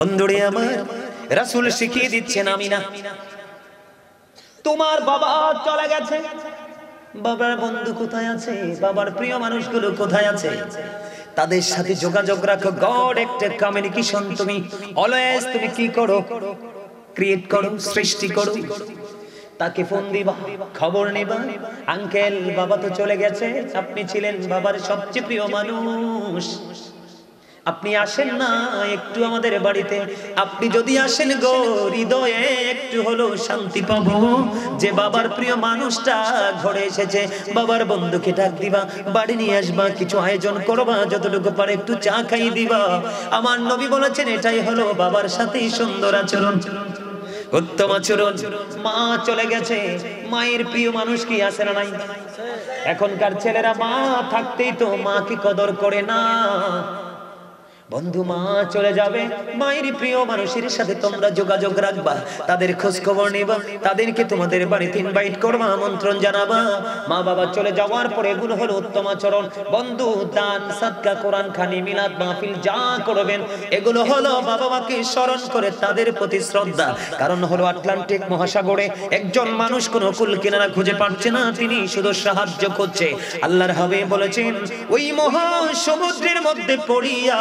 বন্ধুরে আমার, রাসূল শিখিয়ে দিচ্ছেন আমি না, তোমার বাবা চলে গেছে, বাবার বন্ধু কোথায় আছে, বাবার প্রিয় মানুষগুলো কোথায় আছে, তাদের সাথে যোগাযোগ রাখো। গড একটা কমিউনিকেশন তুমি অলওয়েজ তুমি কি করো, ক্রিয়েট করো, সৃষ্টি করো। তাকে ফোন দিবা, খবর নিবা, আঙ্কেল বাবা তো চলে গেছে, আপনি ছিলেন বাবার সবচেয়ে প্রিয় মানুষ, আপনি আসেন না একটু আমাদের বাড়িতে, আপনি যদি আসেন গো হৃদয়ে একটু হলো শান্তি পাবো, যে বাবার প্রিয় মানুষটা ঘরে এসেছে। বাবার বন্ধুকে ডাক দিবা, বাড়ি নিয়ে আসবা, কিছু আয়োজন করবা, যতটুকু পারে একটু চা খাইয়ে দিবা। আমার নবী বলেছেন এটাই হলো বাবার সাথে সুন্দর আচরণ, উত্তম আচরণ। মা চলে গেছে, মায়ের প্রিয় মানুষ কি আছে না নাই? এখনকার ছেলেরা মা থাকতেই তো মাকে কদর করে না। বন্ধু মা চলে যাবে, মায়ের প্রিয় মানুষের সাথে তোমরা যোগাযোগ রাখবা, তাদের খোঁজ খবর নেবা, তাদেরকে তোমাদের বাড়িতে ইনভাইট করবা, আমন্ত্রণ জানাবা। মা বাবা চলে যাওয়ার পরে এগুলো হলো উত্তম আচরণ। বন্ধু দান সাদকা, কোরআন খানি, মিলাদ মাহফিল যা করবেন এগুলো হলো বাবা মাকে স্মরণ করে তাদের প্রতি শ্রদ্ধা। কারণ হলো আটলান্টিক মহাসাগরে একজন মানুষ কোনো কুল কিনারা খুঁজে পাচ্ছে না, তিনি শুধু সাহায্য করছে। আল্লাহর হাবিব বলেছেন ওই মহা সমুদ্রের মধ্যে পড়িয়া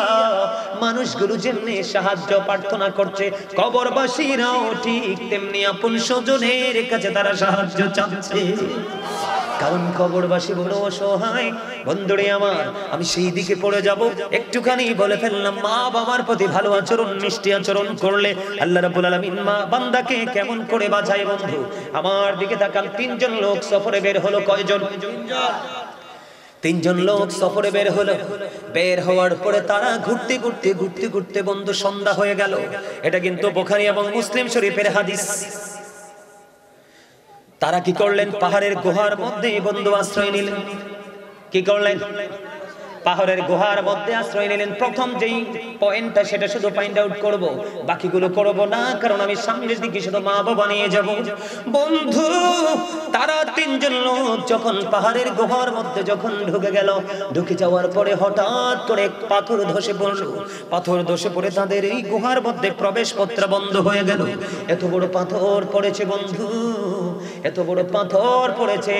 মানুষগুলো যেমনি সাহায্য প্রার্থনা করছে, কবরবাসীরাও ঠিক তেমনি আপন স্বজনের কাছে তারা সাহায্য চাচ্ছে, কারণ কবরবাসী বড় অসহায়। বন্ধুরে আমার, আমি সেই দিকে পড়ে যাব, একটুখানি বলে ফেললাম, মা বাবার প্রতি ভালো আচরণ, মিষ্টি আচরণ করলে আল্লাহ রাব্বুল আলামিন মা বান্দাকে কেমন করে বাঁচায়। বন্ধু আমার দিকে তাকান, তিনজন লোক সফরে বের হলো। কয়জন? তিনজন লোক সফরে বের হলো। বের হওয়ার পরে তারা ঘুরতে ঘুরতে ঘুরতে ঘুরতে বন্ধু সন্ধ্যা হয়ে গেল। এটা কিন্তু বুখারী এবং মুসলিম শরীফের হাদিস। তারা কি করলেন? পাহাড়ের গুহার মধ্যে বন্ধু আশ্রয় নিলেন। কি করলেন? পাহাড়ের গুহার মধ্যে আশ্রয় নিলেন। প্রথম যেই পয়েন্টটা সেটা শুধু ফাইন্ড আউট করব, বাকিগুলো করব না, কারণ আমি সামনের দিকে শুধু মা বাবা নিয়ে যাব। বন্ধু তারা তিনজন লোক যখন পাহাড়ের গুহার মধ্যে যখন ঢুকে গেল, ঢুকে যাওয়ার পরে হঠাৎ করে পাথর ধসে পড়লো। পাথর ধসে পড়ে তাদের এই গুহার মধ্যে প্রবেশ পত্র বন্ধ হয়ে গেল। এত বড় পাথর পড়েছে বন্ধু, এত বড় পাথর পড়েছে,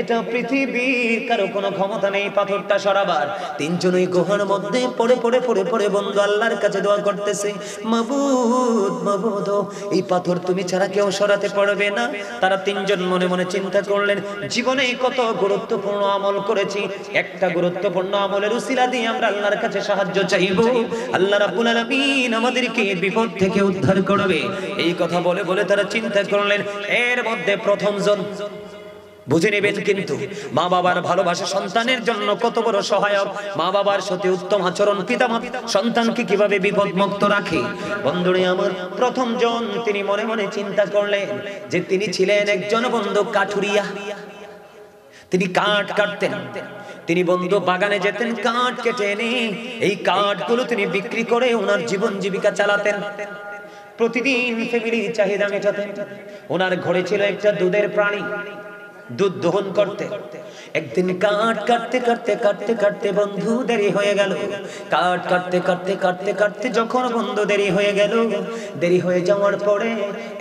এটা পৃথিবীর কারো কোনো ক্ষমতা নেই পাথরটা সরাবার। তিনজনই গুহার মধ্যে পড়ে পড়ে পড়ে পড়ে বন্ধু আল্লাহর কাছে দোয়া করতেছে, মাবুদ মাবুদ, এই পাথর তুমি ছাড়া কেউ সরাতে পারবে না। তারা তিনজন মনে মনে চিন্তা করলেন, জীবনে কত গুরুত্বপূর্ণ আমল করেছি, একটা গুরুত্বপূর্ণ আমলের উসিলা দিয়ে আমরা আল্লাহর কাছে সাহায্য চাইবো, আল্লাহ রাব্বুল আলামিন আমাদেরকে বিপদ থেকে উদ্ধার করবে। এই কথা বলে বলে তারা চিন্তা করলেন। এর মধ্যে প্রথম জন, বুঝে নেবেন কিন্তু মা বাবার ভালোবাসা সন্তানের জন্য কত বড় সহায়ক। মা বাবার সাথে উত্তম আচরণ পিতামাতা সন্তানকে কিভাবে বিপদ মুক্ত রাখে। বন্ধুরে আমার, প্রথম জন তিনি মনে মনে চিন্তা করলেন যে তিনি ছিলেন একজন বন্ধু কাঠুরিয়া, তিনি কাঠ কাটতেন। তিনি বন্ধু বাগানে যেতেন, কাঠ কেটে এনে এই কাঠগুলো তিনি বিক্রি করে ওনার জীবন জীবিকা চালাতেন। প্রতিদিন ফ্যামিলির চাহিদা মেটাতেন। ওনার ঘরে ছিল একটা দুধের প্রাণী, দুধ দহন করতে। একদিন কাঠ কাটতে কাটতে কাটতে কাটতে বন্ধু দেরি হয়ে গেল। কাঠ কাটতে কাটতে কাটতে কাটতে যখন বন্ধু দেরি হয়ে গেল, দেরি হয়ে যাওয়ার পরে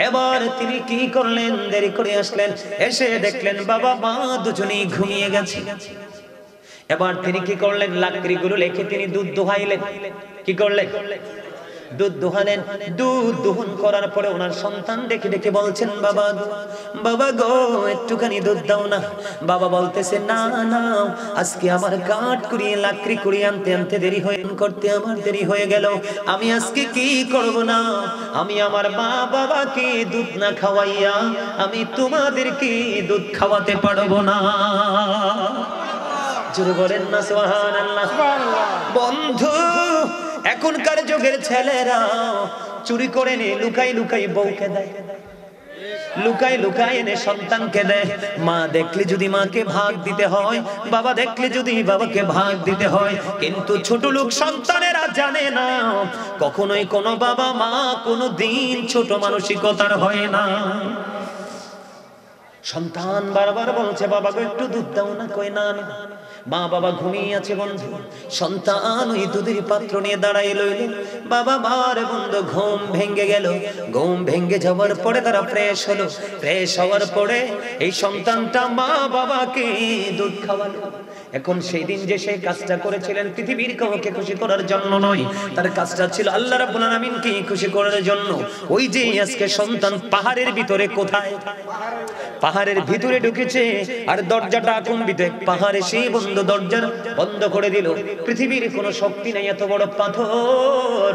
এবার তিনি কি করলেন, দেরি করে আসলেন, এসে দেখলেন বাবা মা দুজনেই ঘুমিয়ে গেছে। এবার তিনি কি করলেন, লাকড়িগুলো রেখে তিনি দুধ দোহাইলেন। কি করলেন? দুধ দোহালেন। দুধ দহন করার পরে ওনার সন্তান দেখে দেখে বলছেন, বাবা বাবা গো একটুখানি দুধ দাও না। বাবা বলতেছে, না না, আজকে আমার কাঠ কুড়িয়ে লাকড়ি কুড়িয়ে আনতে আনতে দেরি হয়ে করতে আমার দেরি হয়ে গেল, আমি আজকে কি করব না, আমি আমার মা বাবাকে দুধ না খাওয়াইয়া আমি তোমাদেরকে দুধ খাওয়াতে পারবো না। জোরে বলেন না সুবহানাল্লাহ। বন্ধু এখনকার যুগের ছেলেরা চুরি করে নে, লুকাই লুকাই বউকে দেয়, লুকাই লুকাই এনে সন্তানকে দেয়। মা দেখলে যদি মাকে ভাগ দিতে হয়, বাবা দেখলে যদি বাবাকে ভাগ দিতে হয়, কিন্তু ছোট লোক সন্তানেরা জানে না কখনোই কোনো বাবা মা কোনো দিন ছোট মানসিকতার হয় না। সন্তান বারবার বলছে, বাবা গো একটু দুধ দাও না, কই না না। মা বাবা ঘুমিয়ে আছে বন্ধু, সন্তান ওই দুধের পাত্র নিয়ে দাঁড়াই লইল। বাবা মার বন্ধু ঘুম ভেঙে গেল। ঘুম ভেঙে যাওয়ার পরে তারা ফ্রেশ হলো। ফ্রেশ হওয়ার পরে এই সন্তানটা মা বাবাকে দুধ খাওয়ালো। এখন সেই দিন যে সেই কাজটা করেছিলেন পৃথিবীর কাউকে খুশি করার জন্য নয়, তার কাজটা ছিল আল্লাহ রাব্বুল আলামিনকে খুশি করার জন্য। ওই যে আজকে সন্তান পাহাড়ের ভিতরে, কোথায়? পাহাড়ের ভিতরে ঢুকেছে, আর দরজাটা আকুম্বিত। পাহাড়ে সেই বন্ধ দরজা বন্ধ করে দিল। পৃথিবীর কোনো শক্তি নাই, এত বড় পাথর।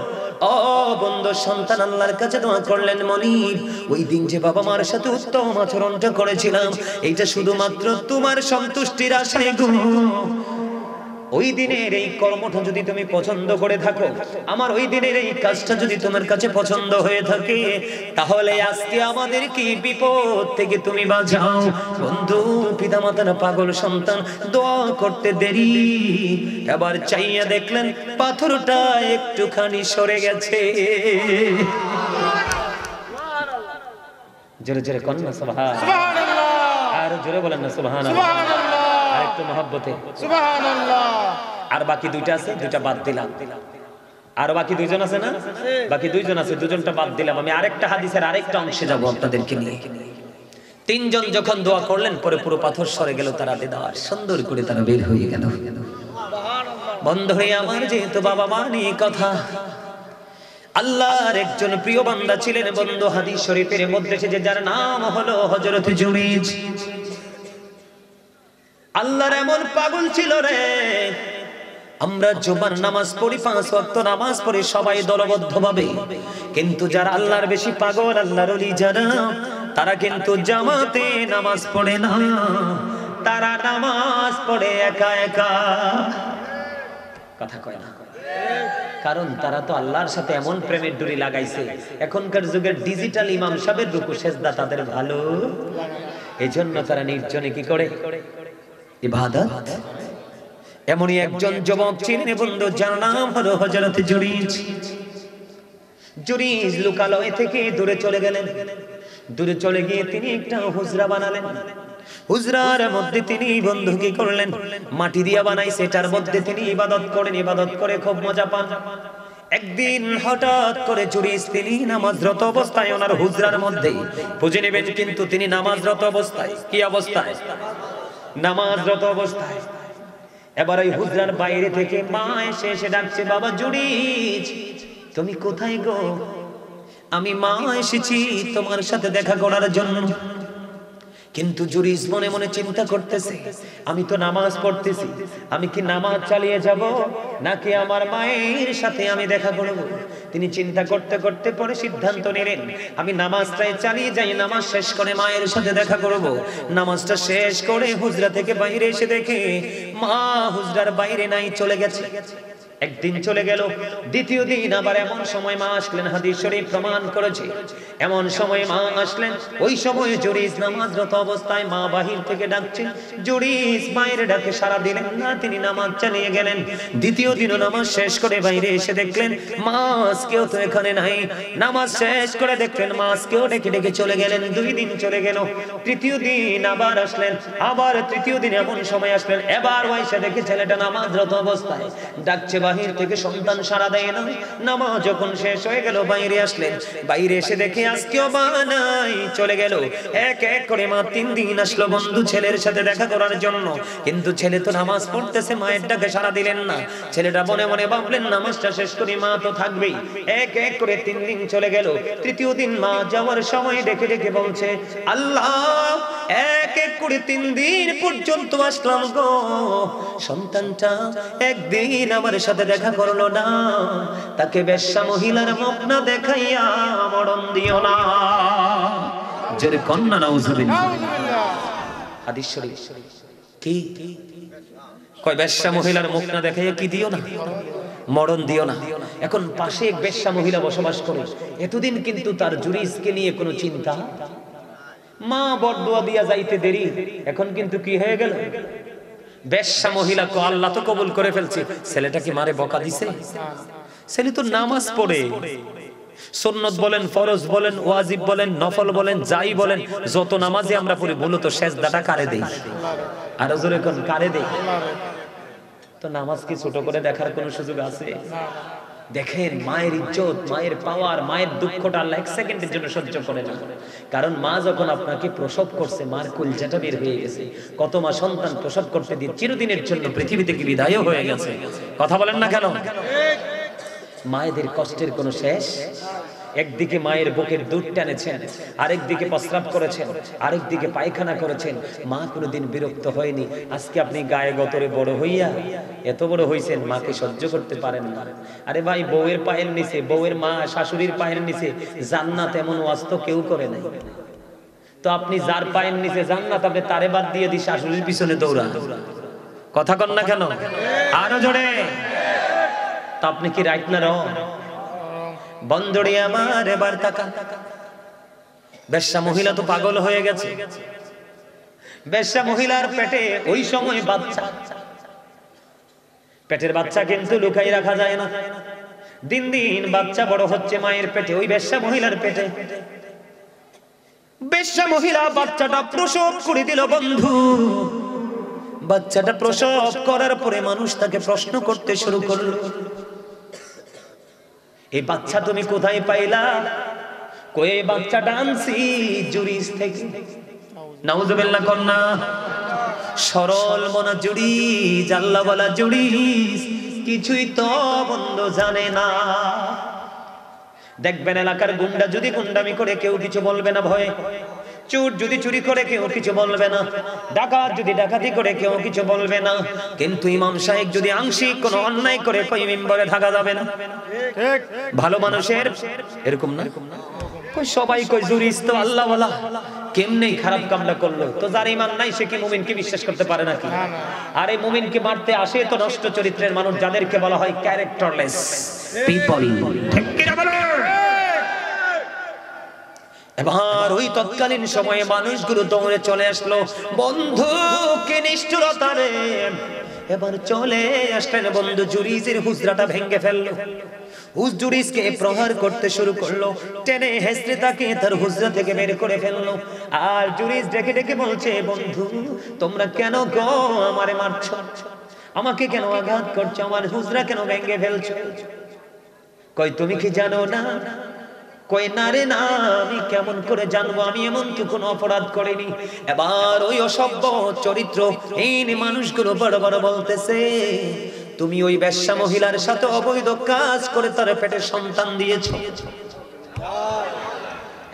ও বন্ধু, সন্তান আল্লাহর কাছে দোয়া করলেন, মনিব ওই দিন যে বাবা মার সাথে উত্তম আচরণটা করেছিলাম, এইটা শুধুমাত্র তোমার সন্তুষ্টির আশায় গো। ওই দিনের এই কর্মটা যদি তুমি পছন্দ করে থাকো, আমার ওই দিনের এই কাজটা যদি তোমার কাছে পছন্দ হয়ে থাকে, তাহলে আজকে আমাদের কি বিপদ থেকে তুমি বাঁচাও। বন্ধু, পিতামাতার পাগল সন্তান দোয়া করতে দেরি, এবার চাইয়া দেখলেন পাথরটা একটুখানি সরে গেছে। জোরে জোরে কন্যা সুবহানাল্লাহ, আর জোরে বলেন না সুবহানাল্লাহ, আর একটু মহব্বতে সুবহানাল্লাহ। আর বাকি দুইটা আছে, দুইটা বাদ দিলাম। আর বাকি দুইজন আছে না? বাকি দুইজন আছে, দুজনটা বাদ দিলাম। আমি আরেকটা হাদিসের আরেকটা অংশে যাব আপনাদেরকে নিয়ে। তিনজন যখন দোয়া করলেন, পরে পুরো পাথর সরে গেল, তারা দেওয়ার সুন্দর করে তারা বের হয়ে গেল। বন্ধুরে আমার, যেহেতু বাবা মা নিয়ে কথা, আল্লাহর একজন প্রিয় বান্দা ছিলেন বন্ধু, হাদিস শরীফের মধ্যে এসেছে, যার নাম হলো হযরত জুরাইজ। আল্লাহর এমন পাগল ছিল রে, আমরা জুমার নামাজ পড়ি, 5 ওয়াক্ত নামাজ পড়ি সবাই দলবদ্ধ ভাবে, কিন্তু যারা আল্লাহর বেশি পাগল, আল্লাহর ওলি যারা, তারা কিন্তু জামাতে নামাজ পড়ে না, তারা নামাজ পড়ে একা একা। কথা কয় না, কারণ তারা তো আল্লাহর সাথে এমন প্রেমের ডুরি লাগাইছে। এখনকার যুগের ডিজিটাল ইমাম সাহেবের রুকু সেজদা তাদের ভালো, এজন্য তারা নির্জনে কি করে ইবাদত। এমনই একজন যুবক ছিলেন বন্ধু, যার নাম হলো হযরত জুরাইজ। জুরাইজ লোকালয় থেকে দূরে চলে গেলেন। দূরে চলে গিয়ে তিনি একটা হুজরা বানালেন। হুজরার মধ্যে তিনি বন্ধু কি করলেন, মাটি দিয়া বানাইছে, এটার মধ্যে তিনি ইবাদত করেন। ইবাদত করে খুব মজা পান। একদিন হঠাৎ করে জুরাইজ তিনি নামাজরত অবস্থায় ওনার হুজরার মধ্যে বুঝে নেবেন, কিন্তু তিনি নামাজরত অবস্থায়, কি অবস্থায়? নামাজরত অবস্থায়। এবার ওই হুজরার বাইরে থেকে মা এসে এসে ডাকছে, বাবা জুরাইজ তুমি কোথায় গো? আমি মা এসেছি তোমার সাথে দেখা করার জন্য। কিন্তু জুরাইজ মনে মনে চিন্তা করতেছে, আমি তো নামাজ পড়তেছি, আমি কি নামাজ চালিয়ে যাব নাকি আমার মায়ের সাথে আমি দেখা করব? তিনি চিন্তা করতে করতে পরে সিদ্ধান্ত নিলেন, আমি নামাজটাই চালিয়ে যাই, নামাজ শেষ করে মায়ের সাথে দেখা করব। নামাজটা শেষ করে হুজরা থেকে বাইরে এসে দেখে মা হুজরার বাইরে নাই, চলে গেছে। একদিন চলে গেল, দ্বিতীয় দিন আবার এমন সময় মা আসলেন, হাদিস শরীফ প্রমাণ করেছে। এমন সময় মা আসলেন, ওই সময় জুরাইজ নামাজরত অবস্থায়, মা বাহির থেকে ডাকছেন, জুরাইজ মায়ের ডাকে সাড়া দিলেন না, তিনি নামাজ চালিয়ে গেলেন। দ্বিতীয় দিনও নামাজ শেষ করে বাইরে এসে দেখলেন মা আজকেও তো এখানে নাই। নামাজ শেষ করে দেখলেন মা আজকেও ডেকে ডেকে চলে গেলেন। 2 দিন চলে গেল, তৃতীয় দিন আবার আসলেন, আবার তৃতীয় দিন এমন সময় আসলেন, এবার ওয়াইসা দেখে ছেলেটা নামাজরত অবস্থায় ডাকছে, বাহির থেকে সন্তান সাড়া দেয় না। নামাজ যখন শেষ হয়ে গেল বাইরে আসলেন, বাইরে এসে দেখে আজকেও বানাই, চলে গেল। এক এক করে মা 3 দিন আসলো বন্ধু ছেলের সাথে দেখা করার জন্য, কিন্তু ছেলে তো নামাজ পড়তেছে, মায়ের ডাকে সাড়া দিলেন না। ছেলেটা মনে মনে ভাবলেন নামাজটা শেষ করি, মা তো থাকবেই। এক এক করে 3 দিন চলে গেল। তৃতীয় দিন মা যাওয়ার সময় ডেকে ডেকে বলছে, আল্লাহ এক এক করে 3 দিন পর্যন্ত আসলাম গো, সন্তানটা একদিন আমার সাথে দেখা করলো না, তাকে বেশ্যা মহিলার মুখ না দেখাইয়া মরণ দিও না। জোরে কন্যা নাউজুবিল্লাহ। হাদিস শরীফ কি কয়, বেশ্যা মহিলার মুখ না দেখাইয়া কি দিও না, মরণ দিও না। এখন পাশে এক বেশ্যা মহিলা বসবাস করে, এতদিন কিন্তু তার জুরাইজকে নিয়ে কোনো চিন্তা, মা বরদোয়া দিয়া যাইতে দেরি, এখন কিন্তু কি হয়ে গেল, বেশ্যা মহিলা কো আল্লাহ তো কবুল করে ফেলছে, ছেলেটা কি মারে বকা দিছে? ছেলে তো নামাজ পড়ে, সুন্নত বলেন, ফরজ বলেন, ওয়াজিব বলেন, নফল বলেন, যাই বলেন, যত নামাজে আমরা পড়ি মূলত সেজদাটা কারে দেই? আর জোরে কোন কারে দেই? তো নামাজ কি ছোট করে দেখার কোনো সুযোগ আছে? দেখেন মায়ের ইজ্জত, মায়ের পাওয়ার, মায়ের দুঃখটা আল্লাহ 1 সেকেন্ডের জন্য সহ্য করে না। কারণ মা যখন আপনাকে প্রসব করছে, মার কলিজাটা বের হয়ে গেছে। কত মা সন্তান প্রসব করতে দিয়ে চিরদিনের জন্য পৃথিবী থেকে বিদায় হয়ে গেছে। কথা বলেন না কেন? মায়েদের কষ্টের কোনো শেষ? একদিকে মায়ের বুকের দুধ টানেছেন, আরেকদিকে প্রস্রাব করেছেন, আরেকদিকে পায়খানা করেছেন। মা কোনোদিন বিরক্ত হয়নি। আজকে আপনি গায়ে গতরে বড় হইয়া এত বড় হইছেন, মাকে সহ্য করতে পারেন না। আরে ভাই, বউয়ের পায়ের নিচে, বউয়ের মা শাশুড়ির পায়ের নিচে জান্নাত এমন ওয়াজ তো কেউ করে নাই। তো আপনি যার পায়ের নিচে জান্নাত, আপনি তারে বাদ দিয়ে দি শাশুড়ির পিছনে দৌড়া। কথা কন না কেন? আরো জোরে। তা আপনি কি রাইট না রং? বন্ধুরে আমার এবার তাকান, বেশ্যা মহিলা তো পাগল হয়ে গেছে। বেশ্যা মহিলার পেটে ওই সময় বাচ্চা, পেটের বাচ্চা কিন্তু লুকাই রাখা যায় না। দিন দিন বাচ্চা বড় হচ্ছে মায়ের পেটে, ওই বেশ্যা মহিলার পেটে। বেশ্যা মহিলা বাচ্চাটা প্রসব করে দিল বন্ধু। বাচ্চাটা প্রসব করার পরে মানুষ তাকে প্রশ্ন করতে শুরু করলো, এই বাচ্চা তুমি কোথায় পাইলা? কই এই বাচ্চাটা আনছি জুরিস থেকে। নাউজুবিল্লাহ কন্যা। সরল মনা জুরিস, আল্লাহ বলা জুরিস কিছুই তো বন্ধু জানে না। দেখবেন এলাকার গুন্ডা যদি গুন্ডামি করে কেউ কিছু বলবে না ভয়ে, চোর যদি চুরি করে কেউ কিছু বলবে না, ডাকাত যদি ডাকাতি করে কেউ কিছু বলবে না। কিন্তু ইমাম সাহেব যদি আংশিক কোনো অন্যায় করে কই মিম্বরে থাকা যাবে না। ঠিক? ভালো মানুষের এরকম না, কই সবাই কই জুরিস তো আল্লাহ ওয়ালা, কেমনে খারাপ কামটা করলো? তো যার ঈমান নাই সে কি মুমিনকে বিশ্বাস করতে পারে নাকি? আর এই মুমিনকে মারতে আসে তো নষ্ট চরিত্রের মানুষ, যাদেরকে বলা হয় ক্যারেক্টারলেস পিপল। ঠিক কি না বলো? এবার ওই তৎকালীন সময়ে মানুষগুলো দৌড়ে চলে আসলো, বন্ধু কি নিষ্ঠুরতা রে। এবার চলে আসলেন বন্ধু, জুরিজের হুজরাটা ভেঙে ফেললো। জুরিজকে প্রহার করতে শুরু করলো, টেনে হেসড়ে তাকে তার হুজরা থেকে বের করে ফেললো। আর জুরিজ ডেকে ডেকে বলছে, বন্ধু তোমরা কেন গো আমারে মারছো? আমাকে কেন আঘাত করছো? আমার হুজরা কেন ভেঙে ফেলছো? কই তুমি কি জানো না? কই না রে না, আমি কেমন করে জানবো? আমি এমন কি কোনো অপরাধ করিনি। এবার ওই অসভ্য চরিত্র এই মানুষগুলো বড় বড় বলতেছে, তুমি ওই বেশ্যা মহিলার সাথে অবৈধ কাজ করে তার পেটে সন্তান দিয়েছো।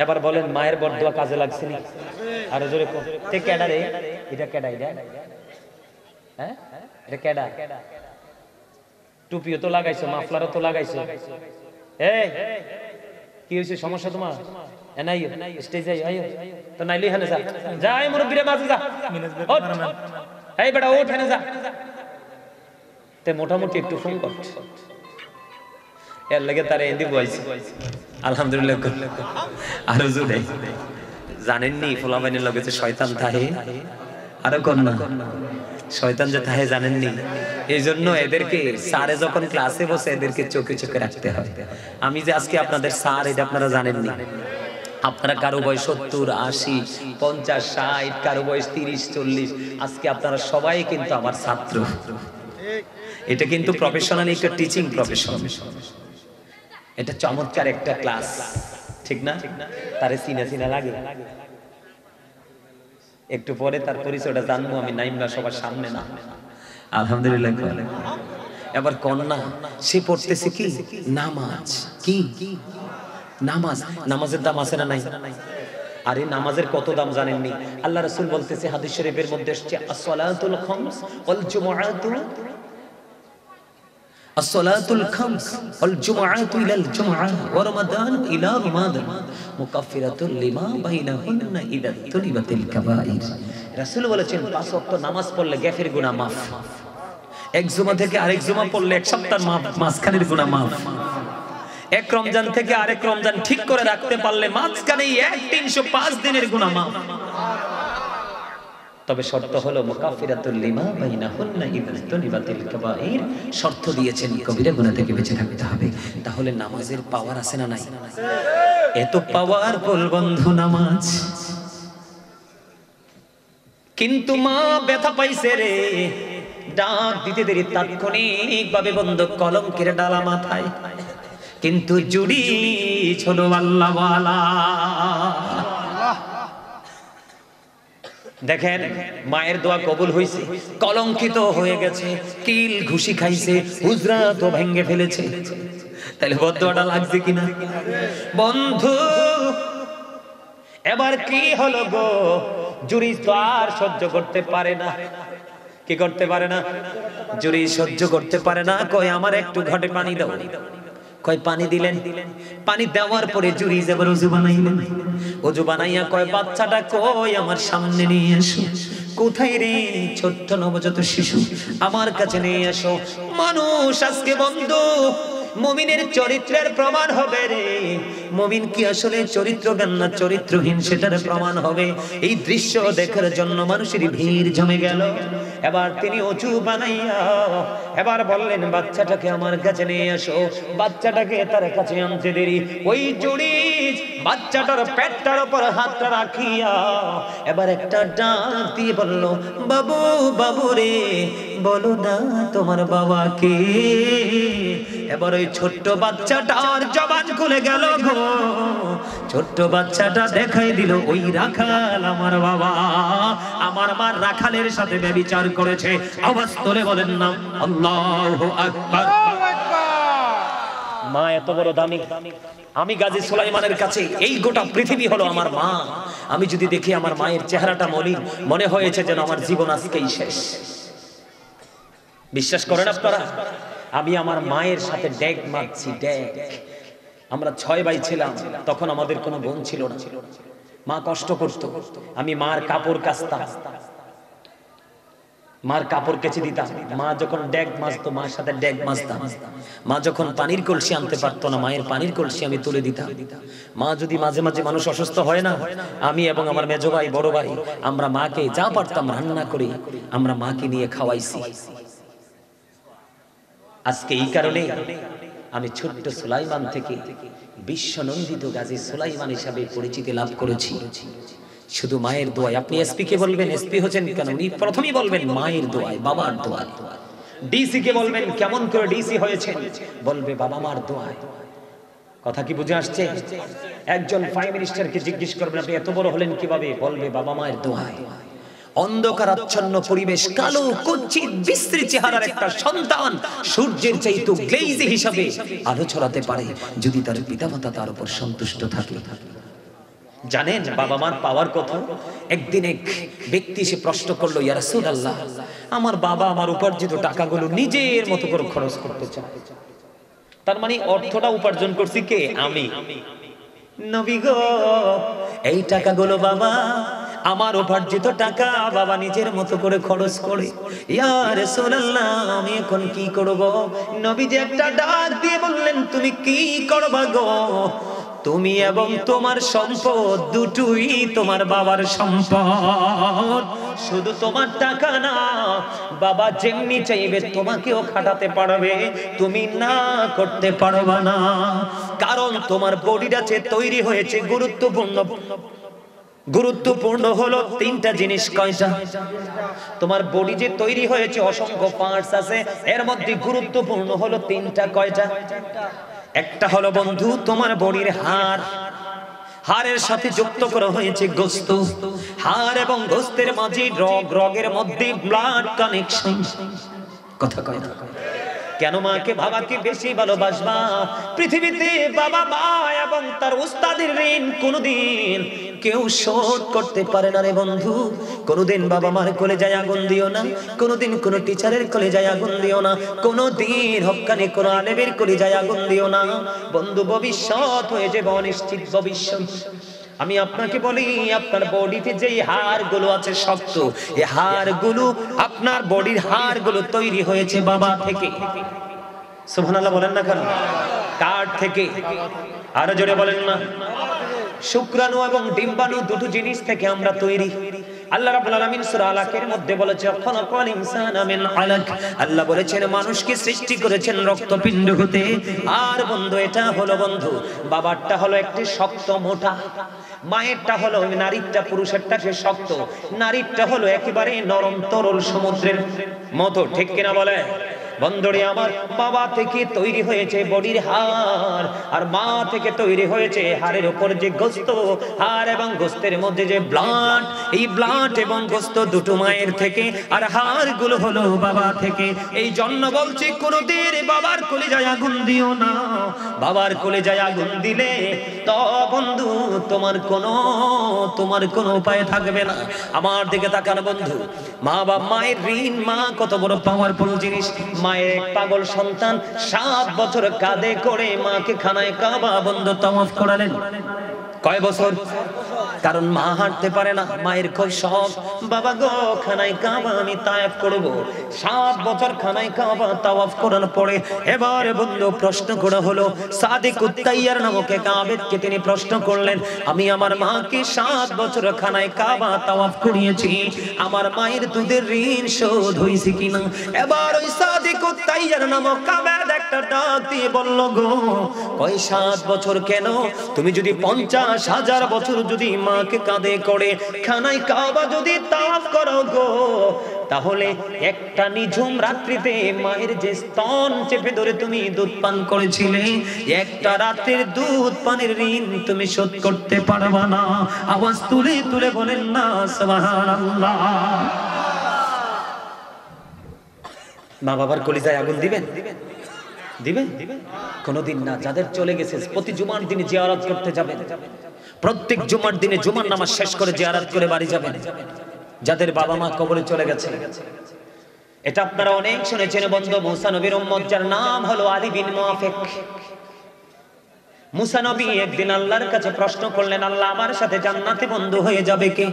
এবার বলেন মায়ের বরদোয়া কাজে লাগছে না? আরো জোরে কো। তে কেডা রে? এটা কেডা? এটা হ্যাঁ, এটা কেডা? টুপিও তো লাগাইছো, মাফলারও তো লাগাইছো। এই কি হইছে? সমস্যা তোমার? এনাই স্টেজে আইও তো, নাইলে এখানে যা, যাই মুরব্বিরে মাঝে যা। এই বেটা ওঠ, এখানে যা। তে মোটামুটি একটু ফোন কর, এর লাগে তারে এদি বইছে। আলহামদুলিল্লাহ। আরো জোরে। জানেননি ফুলাবাইনের লগে যে শয়তান থাকে? আরো কোন না শয়তান যে থাকে জানেননি? এই জন্য এদেরকে স্যারে যখন ক্লাসে বসে এদেরকে চোখে চোখে রাখতে হয়। আমি যে আজকে আপনাদের স্যার, এটা আপনারা জানেননি। আপনারা কারো বয়স 70, 80, 50, 60, কারো বয়স 30, 40। আজকে আপনারা সবাই কিন্তু আমার ছাত্র। এটা কিন্তু প্রফেশনাল একটা টিচিং প্রফেশন। এটা চমৎকার একটা ক্লাস, ঠিক না? তারে চিনা চিনা লাগে। একটু পরে তার পরিচয়টা জানবো আমি, নাইমরা সবার সামনে না। আলহামদুলিল্লাহ। এবার কন্যা সে পড়তেছে কি? নামাজ। কি নামাজ? নামাজের দাম আছে না নাই? আরে নামাজের কত দাম জানেননি? আল্লাহ রাসূল বলতেছে, হাদিস শরীফের মধ্যে আসছে, as-salatul khams wal jumu'atu as-salatul khams wal jumu'atu ila al-jum'ah wa ramadan ila ramadan mukaffiratun lima bainahunna idha tulibatil kaba'ir। রাসূল বলেছেন 5 ওয়াক্ত নামাজ পড়লে গ্যাফের গুনাহ মাফ। এক জুমা থেকে আরেক জুমা পড়লে এক সপ্তাহের মাঝখানের গুনাহ মাফ। এক রমজান থেকে আরেক রমজান ঠিক করে রাখতে পারলে মাঝখানে 305 দিনের গুনাহ মাফ। তবে শর্ত হলো মুকাফিরাতুল লিমা বাইনাহুন্না ইযতুনিবাতিল কাবাইর। শর্ত দিয়েছেন কবিরা গুনাহ থেকে বেঁচে থাকতে হবে। তাহলে নামাজের পাওয়ার আছে না নাই? এত পাওয়ারফুল বন্ধু নামাজ। কিন্তু মা ব্যথা পাইছে রে। ডাক দিতে দেরি তাৎক্ষণিক ভাবে বন্ধ কলঙ্কের ডালা মাথায়। কিন্তু জুড়ি ছিল আল্লাহওয়ালা। দেখেন মায়ের দোয়া কবুল হয়েছে, কলঙ্কিত হয়ে গেছে, কিল ঘুষি খাইছে, হুজরা তো ভেঙে ফেলেছে। তাহলে বদদোয়াটা লাগছে কিনা বন্ধু? এবার কি হলো গো, জুরি তো আর সহ্য করতে পারে না। কি করতে পারে না? জুরি সহ্য করতে পারে না। কয় আমার একটু ঘটে পানি দাও। কয় পানি দিলেন। পানি দেওয়ার পরে জুরি এবার ওযু বানাইলেন। ওযু বানাইয়া কয় বাচ্চাটা কই আমার সামনে নিয়ে এসো। কোথায় রে ছোট্ট নবজাত শিশু, আমার কাছে নিয়ে এসো। মানুষ আজকে বন্ধু মুমিনের চরিত্রের প্রমাণ হবে রে। মুমিন কি আসলে চরিত্রজ্ঞান না চরিত্রহীন সেটার প্রমাণ হবে। এই দৃশ্য দেখার জন্য মানুষের ভিড় জমে গেল। এবার তিনি ওযু বানাইয়া এবার বললেন বাচ্চাটাকে আমার কাছে নিয়ে আসো। বাচ্চাটাকে তার কাছে আনতে দেরি ওই জুড়ি বাচ্চাটার পেটটার উপর হাতটা রাখিয়া এবার একটা ডাক দিয়ে বলল, বাবু বাবু রে, বলো না তোমার বাবা কে? এবার ওই ছোট্ট বাচ্চাটার জবান খুলে গেল গো। ছোট্ট বাচ্চাটা দেখাই দিল ওই রাখাল আমার বাবা। আমার মা রাখালের সাথে ব্যভিচার করেছে। আওয়াজ তোলে বলেন না আল্লাহু আকবার। মা এত বড় দামি। আমি গাজী সুলাইমানের কাছে এই গোটা পৃথিবী হলো আমার মা। আমি যদি দেখি আমার মায়ের চেহারাটা মলিন, মনে হয়েছে যেন আমার জীবন আজকেই শেষ। বিশ্বাস করেন আপনারা? আমি আমার মায়ের সাথে ডেক মারছি, ডেক। আমরা 6 ভাই ছিলাম, তখন আমাদের কোনো বোন ছিল না। মা কষ্ট করত, আমি মার কাপড় কাচতাম, মার কাপড় কেচে দিতাম। মা যখন ডেক মাজতো মার সাথে ডেক মাজতাম। মা যখন পানির কলসি আনতে পারতো না, মায়ের পানির কলসি আমি তুলে দিতাম। মা যদি মাঝে মাঝে মানুষ অসুস্থ হয় না, আমি এবং আমার মেজো ভাই বড় ভাই আমরা মাকে যা পারতাম রান্না করে আমরা মাকে নিয়ে খাওয়াইছি। আজকে এই কারণে আমি ছোট্ট সুলাইমান থেকে বিশ্বনন্দিত গাজী সুলাইমান হিসাবে পরিচিতি লাভ করেছি শুধু মায়ের দোয়ায়। আপনি এসপি কে বলবেন এসপি হচ্ছেন কেন, উনি প্রথমেই বলবেন মায়ের দোয়ায়, বাবার দোয়ায়। ডিসি কে বলবেন কেমন করে ডিসি হয়েছে, বলবে বাবা মার দোয়ায়। কথা কি বুঝে আসছে? একজন প্রাইম মিনিস্টারকে জিজ্ঞেস করবেন আপনি এত বড় হলেন কিভাবে, বলবে বাবা মায়ের দোয়ায়। অন্ধকারাচ্ছন্ন পরিবেশ, কালো কুৎসিত বিশ্রী চেহারার একটা সন্তান সূর্যের চাইতে গ্লেজি হিসাবে আলো ছড়াতে পারে যদি তার পিতামাতা তার উপর সন্তুষ্ট থাকে। জানেন বাবা মার পাওয়ার কথা? একদিন এক ব্যক্তি এসে প্রশ্ন করলো, ইয়া রাসূলুল্লাহ, আমার বাবা আমার উপার্জিত টাকাগুলো নিজের মতো করে খরচ করতে চায়। তার মানে অর্থটা উপার্জন করছি কে? আমি। নবী গো, এই টাকাগুলো বাবা আমার উপার্জিত টাকা বাবা নিজের মতো করে খরচ করে। ইয়া রাসূলুল্লাহ, আমি এখন কি করব? নবীজি একটা ডাক দিয়ে বললেন, তুমি কি করবা গো? তুমি এবং তোমার সম্পদ দুটোই তোমার বাবার সম্পদ। শুধু তোমার টাকা না, বাবা যেমনি চাইবে তোমাকেও খাটাতে পারবে, তুমি না করতে পারবা না। কারণ তোমার বডিটা যে তৈরি হয়েছে গুরুত্বপূর্ণ হলো 3টা জিনিস। কয়টা? তোমার বডি যে তৈরি হয়েছে অসংখ্য পার্টস আছে, এর মধ্যে গুরুত্বপূর্ণ হলো 3টা। কয়টা? একটা হলো বন্ধু তোমার বডির হাড়, হাড়ের সাথে যুক্ত করা হয়েছে গোশত, হাড় এবং গোশতের মাঝে রগ, রগের মধ্যে ব্লাড কানেকশন। কথা কয় না? কেন মাকে বাবাকে বেশি ভালোবাসবা? পৃথিবীতে বাবা মা এবং তার উস্তাদের ঋণ কোনদিন কেউ শোধ করতে পারে না রে বন্ধু। কোনদিন বাবা মার কোলে যায় আগুন দিও না, কোনদিন কোন টিচারের কোলে যায় আগুন দিও না, কোনদিন হক্কানি কোন আলেমের কোলে যায় আগুন দিও না বন্ধু। ভবিষ্যৎ হয়ে যাবে অনিশ্চিত ভবিষ্যৎ। আমি আপনাকে বলি, আপনার বডিতে যে হাড়গুলো আছে শক্ত, এই হাড়গুলো আপনার বডির হাড়গুলো তৈরি হয়েছে বাবা থেকে। সুবহানাল্লাহ বলেন না কেন? কার থেকে? আরো জোরে বলেন না। শুক্রাণু এবং ডিম্বাণু দুটো জিনিস থেকে আমরা তৈরি। আল্লাহ রাব্বুল আলামিন সূরা আলাকের মধ্যে বলেছে খালাকাল ইনসানা মিন আলাক, আল্লাহ বলেছেন মানুষকে সৃষ্টি করেছেন রক্তপিণ্ড হতে। আর বন্ধু এটা হলো বন্ধু বাবারটা হলো একটি শক্ত মোটা, মায়েরটা হলো নারীরটা পুরুষেরটা সে শক্ত, নারীরটা হলো একেবারে নরম তরল সমুদ্রের মতো, ঠিক কিনা বলে? বন্ধুরে আমার, বাবা থেকে তৈরি হয়েছে বডির হাড়, আর মা থেকে তৈরি হয়েছে হাড়ের উপর যে গোস্ত, হাড় এবং গোস্তের মধ্যে যে ব্লাড, এই ব্লাড এবং গোস্ত দুটো মায়ের থেকে, আর হাড় গুলো হলো বাবা থেকে। এই জন্য বলছি কোনদিন বাবার কলিজায় আগুন দিও না। বাবার কলিজায় আগুন দিলে তো বন্ধু তোমার কোনো উপায় থাকবে না। আমার দিকে তাকান বন্ধু, মা বাবা মায়ের ঋণ, মা কত বড় পাওয়ারফুল জিনিস। মায়ের এক পাগল সন্তান 7 বছর কাঁধে করে মাকে খানায় কাবা বন্ধু তাওয়াফ করালেন। কয় বছর? কারণ মা হাঁটতে পারে না, মায়ের খুব শখ, বাবা গো খানায় কাবা আমি তাওয়াফ করব। 7 বছর খানায় কাবা তাওয়াফ করার পরে এবার বন্ধু প্রশ্ন করা হলো, সাদিকুত তাইয়ার নামক এক আবেদকে তিনি প্রশ্ন করলেন, আমি আমার মাকে 7 বছর খানায় কাবা তাওয়াফ করিয়েছি, আমার মায়ের দুধের ঋণ শোধ হইছে কিনা? এবার ওই সাদিকুত তাইয়ার নামক আবেদ একটা ডাক দিয়ে বলল, গো ওই 7 বছর কেন? তুমি যদি 50,000 বছর যদি মাকে কাঁধে করে খানায় কাবা যদি তাওয়াফ করো গো, তাহলে একটা নিঝুম রাত্রিতে মায়ের যে স্তন চেপে ধরে তুমি দুধ পান করেছিলে, একটা রাতের দুধ পানের ঋণ তুমি শোধ করতে পারবা না। আওয়াজ তুলে তুলে বলেন না সুবহানাল্লাহ। মা বাবার কলিজায় আগুন দিবেন? দিবেন? কোনদিন না। যাদের চলে গেছে প্রতি জুমার দিনে জিয়ারত করতে যাবেন, প্রত্যেক জুমার দিনে জুমার নামাজ শেষ করে জিয়ারত করে বাড়ি যাবেন। যাদের বাবা মা কবরে চলে গেছে, এটা আপনারা অনেক শুনেছেন বন্ধু। মুসা নবীর উম্মত যার নাম হলো আলী বিন মুআফিক। মুসা নবী একদিন আল্লাহর কাছে প্রশ্ন করলেন, আল্লাহ আমার সাথে জান্নাতে বন্ধু হয়ে যাবে কে?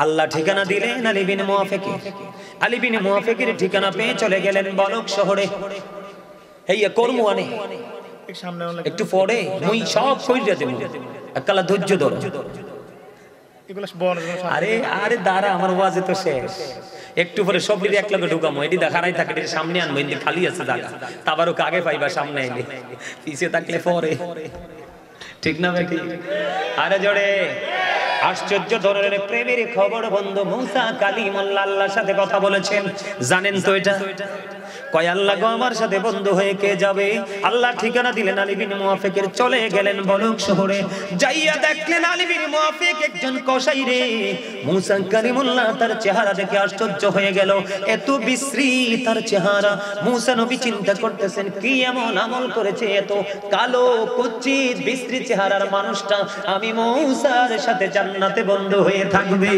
আল্লাহ ঠিকানা দিলেন আলী বিন মুআফিক। আলী বিন মুআফিকের ঠিকানা পেয়ে চলে গেলেন বলক শহরে। হেইয়া কর্মু আনে একটু পরে মুই সব কইরা দেব, একলা ধৈর্য ধরো। আরে আরে দাঁড়া, আমার ওয়াজে তো শেষ, একটু পরে সবলির এক লগে ঢুকামো। এটি দেখারাই থাকে, এটি সামনে আনবো, এটি খালি আছে জায়গা, তাবারও আগে পাইবা, সামনে আইলে পিছে থাকলে পরে, ঠিক না বেটি? আরে জোরে আশ্চর্য ধরনের প্রেমের খবর বন্ধু। মুসা কালিমুল্লাহ আল্লাহর সাথে কথা বলেছেন, জানেন তো এটা? কয় আল্লাহ গো আমার সাথে বন্ধু হয়ে কে যাবে? আল্লাহ ঠিকানা দিলেন আলী বিন মুআফিকের। চলে গেলেন বলক শহরে, যাইয়া দেখলেন আলী বিন মুআফিক একজন কসাই রে। মুসা কালিমুল্লাহ তার চেহারা দেখে আশ্চর্য হয়ে গেল, এত বিশ্রী তার চেহারা। মুসা নবী চিন্তা করতেছেন কি এমন আমল করেছে এত কালো কুচ্ছিত বিশ্রী চেহারার মানুষটা আমি মুসার সাথে জান্নাতে বন্ধু হয়ে থাকবে।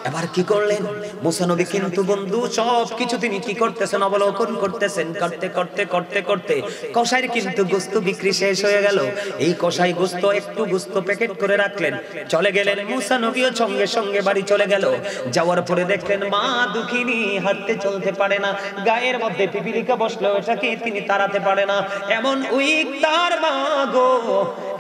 এবার কি করলেন মুসা নবী? কিন্তু বন্ধু সবকিছু তিনি কি করতেছেন, অবলোকন করতেছেন। করতে করতে করতে করতে কসাইর কিন্তু গোস্ত বিক্রি শেষ হয়ে গেল। এই কসাই গোস্ত একটু গোস্ত প্যাকেট করে রাখলেন, চলে গেলেন। মুসা নবীও সঙ্গে সঙ্গে বাড়ি চলে গেল। যাওয়ার পরে দেখলেন মা দুঃখিনী, হাঁটতে চলতে পারে না, গায়ের মধ্যে পিপিলিকা বসলো, এটাকে তিনি তাড়াতে পারে না, এমন উইক তার মা গো।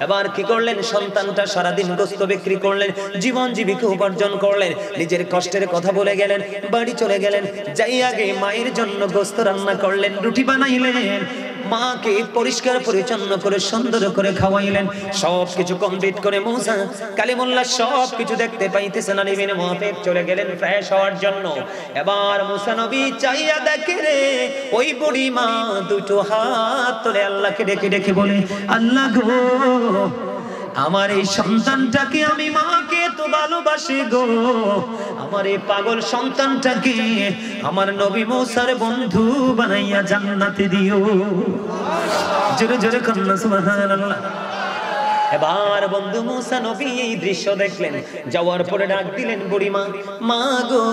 এবার কি করলেন? সন্তানটা সারাদিন গোস্ত বিক্রি করলেন, জীবন জীবিকা উপার্জন করলেন, নিজের কষ্টের কথা বলে গেলেন, বাড়ি চলে গেলেন। যাই আগে মায়ের জন্য গোস্ত রান্না করলেন, রুটি বানাইলেন, মাকে পরিষ্কার পরিচ্ছন্ন করে সুন্দর করে খাওয়াইলেন। সবকিছু কমপ্লিট করে মুসা কালিমুল্লাহ সবকিছু দেখতে পাইতেছেন। আলী বিন মুআফিক চলে গেলেন ফ্রেশ হওয়ার জন্য। এবার মুসা নবী চাইয়া দেখে রে ওই বুড়ি মা দুটো হাত তুলে আল্লাহকে ডেকে ডেকে বলে, আল্লাহ গো আমার এই সন্তানটাকে, আমি মাকে তো ভালোবাসি গো, আমার এই পাগল সন্তানটাকে আমার নবী মুসার বন্ধু বানাইয়া জান্নাতে দিও। জোরে জোরে কন্যা সুবহানাল্লাহ। এবার বন্ধু মুসা নবী এই দৃশ্য দেখলেন, যাওয়ার পরে ডাক দিলেন বুড়িমা, মা গো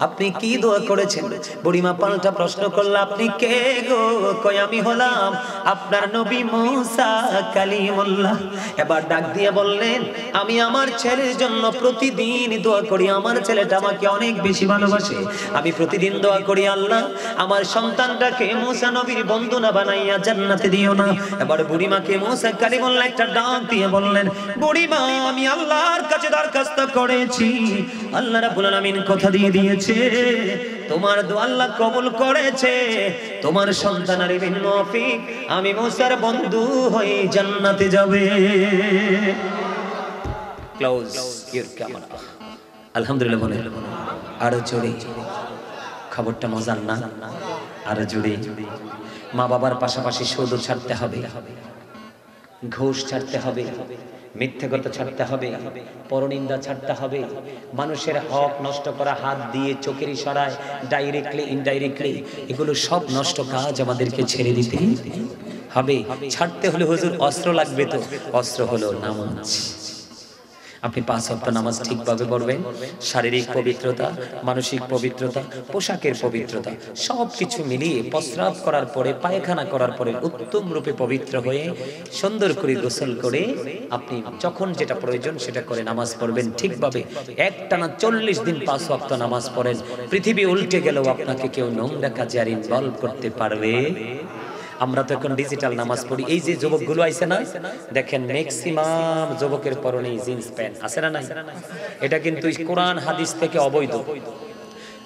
আপনি কি দোয়া করেছেন? বুড়িমা পাল্টা প্রশ্ন করল, আপনি কে গো? কই আমি হলাম আপনার নবী মূসা কালিমুল্লাহ। এবার ডাক দিয়ে বললেন, আমি আমার ছেলের জন্য প্রতিদিন দোয়া করি, আমার ছেলেটা আমাকে অনেক বেশি ভালোবাসে। আমি প্রতিদিন দোয়া করি, আল্লাহ আমার সন্তানটাকে মূসা নবীর বন্ধু না বানাইয়া জান্নাতে দিও না। এবার বুড়িমাকে মূসা কালিমুল্লাহ একটা ডাক দিয়ে বললেন, বুড়িমা আমি আল্লাহর কাছে দরখাস্ত করেছি, আল্লাহ রাব্বুল আলামিন কথা দিয়ে দিয়েছে, তোমার দোয়া আল্লাহ কবুল করেছে, তোমার সন্তান আর ইবনে মুফিক আমি মূসার বন্ধু হয়ে জান্নাতে যাবে। Close your camera. আলহামদুলিল্লাহ বলে আরো জোরে, খবরটা মজার না? আরো জোরে। মা বাবার পাশাপাশি সুদ ছাড়তে হবে, ঘুষ ছাড়তে হবে, মিথ্যে কথা ছাড়তে হবে, পরনিন্দা ছাড়তে হবে, মানুষের হক নষ্ট করা হাত দিয়ে চোখের ইশারায় ডাইরেক্টলি ইনডাইরেক্টলি এগুলো সব নষ্ট কাজ আমাদেরকে ছেড়ে দিতে হবে। ছাড়তে হলে হুজুর অস্ত্র লাগবে, তো অস্ত্র হলো নামাজ। আপনি 5 ওয়াক্ত নামাজ ঠিকভাবে পড়বেন, শারীরিক পবিত্রতা, মানসিক পবিত্রতা, পোশাকের পবিত্রতা সবকিছু মিলিয়ে প্রস্রাব করার পরে, পায়খানা করার পরে উত্তম রূপে পবিত্র হয়ে সুন্দর করে গোসল করে আপনি যখন যেটা প্রয়োজন সেটা করে নামাজ পড়বেন ঠিকভাবে। একটানা 40 দিন 5 ওয়াক্ত নামাজ পড়েন, পৃথিবী উল্টে গেলেও আপনাকে কেউ নোংরা কাজে আর ইনভলভ করতে পারবে। আমরা তো এখন ডিজিটাল নামাজ পড়ি। এই যে যুবকগুলো আইছে না, দেখেন ম্যাক্সিমাম যুবকের পরনে জিন্স প্যান্ট আছে না নাই? এটা কিন্তু কোরআন হাদিস থেকে অবৈধ।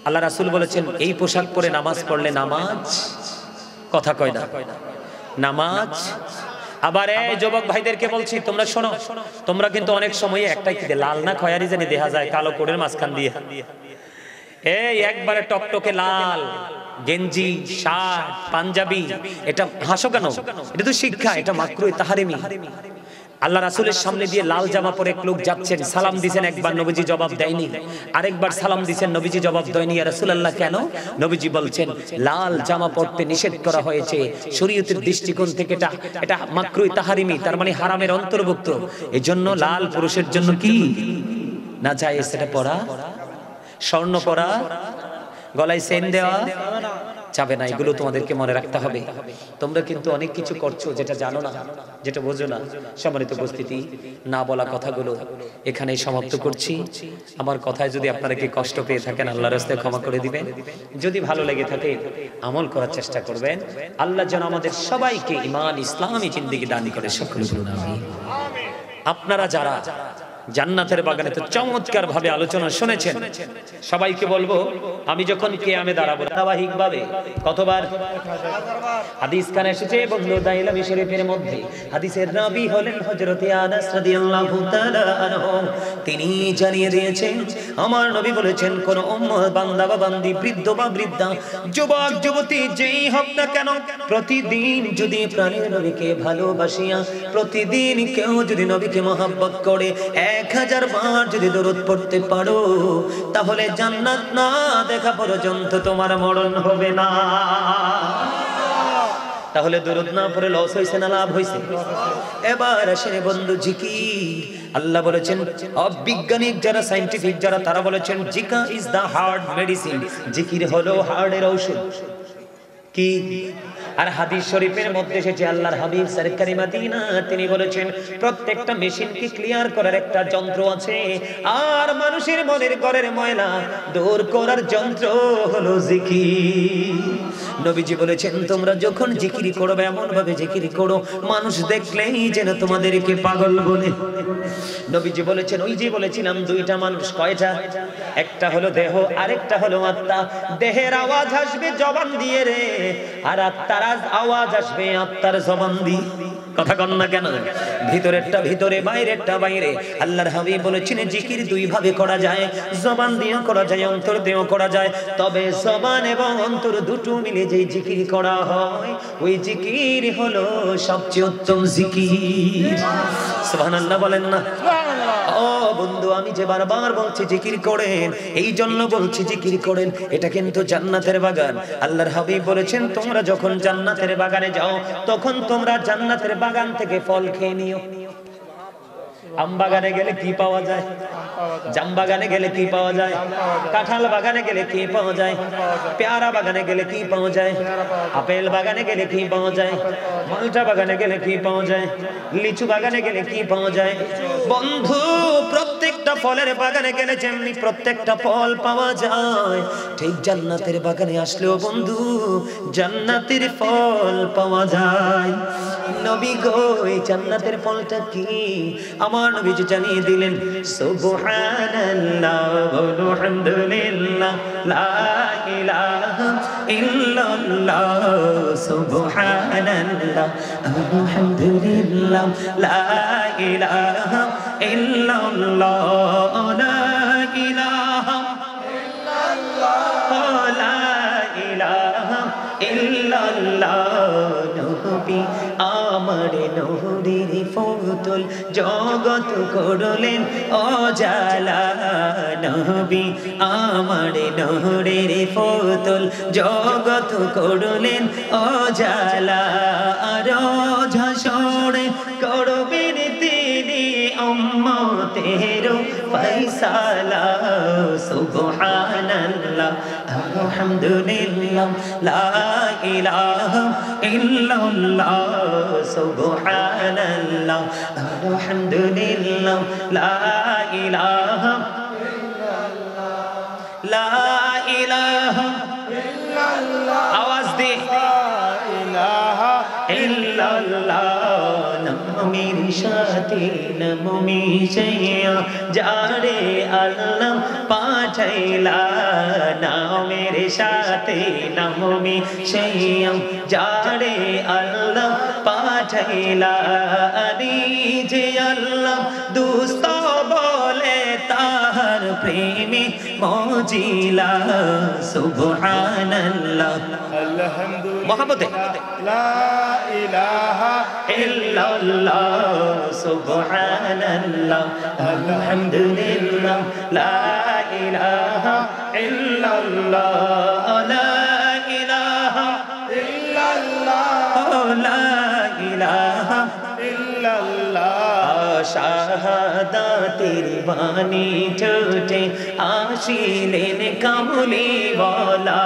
আল্লাহ রাসূল বলেছেন এই পোশাক পরে নামাজ পড়লে নামাজ, কথা কয় না, নামাজ। আবার এই যুবক ভাইদেরকে বলছি, তোমরা শোনো, তোমরা কিন্তু অনেক সময় একটাই কি লাল না খয়েরি জানি দেখা যায় কালো কোটের মাঝখান দিয়ে, এই একবারে টকটকে লাল গেঞ্জি, শার্ট, পাঞ্জাবি, এটা হাসো কেন? এটা তো শিক্ষা, এটা মাকরুহ তাহরিমি। আল্লাহ রাসূলের সামনে দিয়ে লাল জামা পরে এক লোক যাচ্ছেন, সালাম দিবেন, একবার নবীজি জবাব দেয়নি, আরেকবার সালাম দিবেন, নবীজি জবাব দেয়নি। ইয়া রাসূলুল্লাহ কেন? নবীজি বলছেন লাল জামা পরতে নিষেধ করা হয়েছে শরীয়তের দৃষ্টিকোণ থেকে, এটা মাকরুহ তাহরিমি, তার মানে হারামের অন্তর্ভুক্ত। এজন্য লাল পুরুষের জন্য কি না জায়েজ সেটা পরা, স্বর্ণ পরা, গলায় চেন দেওয়া যাবে না। এগুলো তোমাদেরকে মনে রাখতে হবে। তোমরা কিন্তু অনেক কিছু করছো যেটা জানো না, যেটা বোঝো না। সম্মানিত উপস্থিতি, না বলা কথাগুলো এখানেই সমাপ্ত করছি। আমার কথায় যদি আপনারা কি কষ্ট পেয়ে থাকেন আল্লাহর রাস্তায় ক্ষমা করে দিবেন। যদি ভালো লেগে থাকে আমল করার চেষ্টা করবেন। আল্লাহ যেন আমাদের সবাইকে ঈমান ইসলামী জিন্দেগি দান করে, সকলে বলুন আমিন। আপনারা যারা জান্নাতের বাগানে তো চমৎকার ভাবে আলোচনা শুনেছেন, সবাইকে বলবো আমি যখন কিয়ামে দাঁড়াবো ধারাবাহিকভাবে কতবার হাদিস কানে এসেছে বন্ধু দাইলামি শরীফের মধ্যে। হাদিসের রাবী হলেন হযরত আনাস রাদিয়াল্লাহু তাআলা আনহু। তিনি জানিয়ে দিয়েছেন, আমার নবী বলেছেন, কোন উম্মত বান্দা বা বান্দি, বৃদ্ধ বা বৃদ্ধা, যুবক যুবতী যেই হোক না কেন, প্রতিদিন যদি প্রাণের নবীকে ভালোবাসিয়া প্রতিদিন কেউ যদি নবীকে মহব্বত করে 1000 বার যদি দরুদ পড়তে পারো, তাহলে জান্নাত না দেখা পর্যন্ত তোমার মরণ হবে না। তাহলে দরুদ না পড়ে লস হইছে না লাভ হইছে? এবার আসেন বন্ধু জিকির। আল্লাহ বলেছেন, অবিজ্ঞানিক যারা, সায়েন্টিফিক যারা, তারা বলেছেন জিকির ইজ দা হার্ট মেডিসিন, জিকির হলো হার্টের ঔষধ। কি? আর হাদিস শরীফের মধ্যে এসেছে আল্লাহর হাবিব সরকারি মদিনা তিনি বলেছেন, প্রত্যেকটা মেশিনকে ক্লিয়ার করার একটা যন্ত্র আছে, আর মানুষের মনের ঘরের ময়লা দূর করার যন্ত্র হলো জিকির। নবীজি বলেছেন, তোমরা যখন জিকির করবে এমন ভাবে জিকির করো মানুষ দেখলেই যেন তোমাদেরকে পাগল বলে। নবীজি বলেছেন, ওই যে বলেছিলাম দুইটা মানুষ, কয়টা? একটা হলো দেহ, আরেকটা হলো আত্মা। দেহের আওয়াজ আসবে জবান দিয়ে রে, আর আত্মার আওয়াজ আসবে আত্মার জবান দিয়ে। কথা কন না কেন? ভিতরেরটা ভিতরে, বাইরেরটা বাইরে। আল্লাহর হাবিব বলেছেন জিকির দুই ভাবে করা যায়, জবান দিয়েও করা যায়, অন্তর দিয়েও করা যায়। তবে জবান এবং অন্তর দুটো মিলে যেই জিকির করা হয় ওই জিকির হলো সবচেয়ে উত্তম জিকির। সুবহানাল্লাহ বলেন না? ও বন্ধু, আমি যে বারবার বলছি জিকির করেন, এই জন্য বলছি জিকির করেন, এটা কিন্তু জান্নাতের বাগান। আল্লাহর হাবিব বলেছেন, তোমরা যখন জান্নাতের বাগানে যাও তখন তোমরা জান্নাতের বাগান থেকে ফল খেয়ে নিও। আম বাগানে গেলে কি পাওয়া যায়? জাম বাগানে গেলে কি পাওয়া যায়? কাঁঠাল বাগানে গেলে কি পাওয়া যায়? পেয়ারা বাগানে গেলে কি পাওয়া যায়? আপেল বাগানে গেলে কি পাওয়া যায়? মালটা বাগানে গেলে কি পাওয়া যায়? লিচু বাগানে গেলে কি পাওয়া যায়? বন্ধু, প্রত্যেকটা ফলের বাগানে গেলে যেমনি প্রত্যেকটা ফল পাওয়া যায়, ঠিক জান্নাতের বাগানে আসলেও বন্ধু জান্নাতের ফল পাওয়া যায়। নবী গো, এই জান্নাতের ফলটা কি? আমার নবীজি জানিয়ে দিলেন, সুবহানাল্লাহ আলহামদুলিল্লাহ লা ইলাহা ইল্লাল্লাহ, সুবহানাল্লাহ আলহামদুলিল্লাহ লা ইলাহা ইল্লাল্লাহ, লা ইলাহা ইল্লাল্লাহ, লা ইলাহা ইল্লাল্লাহ। নবী আমার নূরের ফুতুল জগৎ করলেন অজালা, নবী আমার নূরের ফুতুল জগৎ করলেন অজালা। আর ঝাসরে করবেন তিনি উম্মতের ফয়সালা, সুবহানাল্লাহ আলহামদুলিল্লাহ লা ইলাহা ইল্লাল্লাহ, সুবহানাল্লাহ আলহামদুলিল্লাহ লা ইলাহা ইল্লাল্লাহ, লা ইলাহা ইল্লাল্লাহ, আওয়াজ দে লা ইলাহা ইল্লাল্লাহ। নামের সাথে নাম মিশাইয়া যারে আল্লাহ পাঠাইলা, নামের সাথে নাম মিশাইয়া যারে আল্লাহ পাঠাইলা, যে আল্লাহ দুস্ত বলে তাহার প্রেমে মজিলা, সুবহানাল্লাহ আলহামদুলিল্লাহ লা ইলাহা ইল্লাল্লাহ, সুবহানাল্লাহ আলহামদুলিল্লাহ লা ইলাহা ইল্লাল্লাহ, লা ইলাহা ইল্লাল্লাহ, লা ইলাহা ইল্লাল্লাহ। শাহাদাতের বাণী ঠোঁটে আসিলেন কামলি ওয়ালা,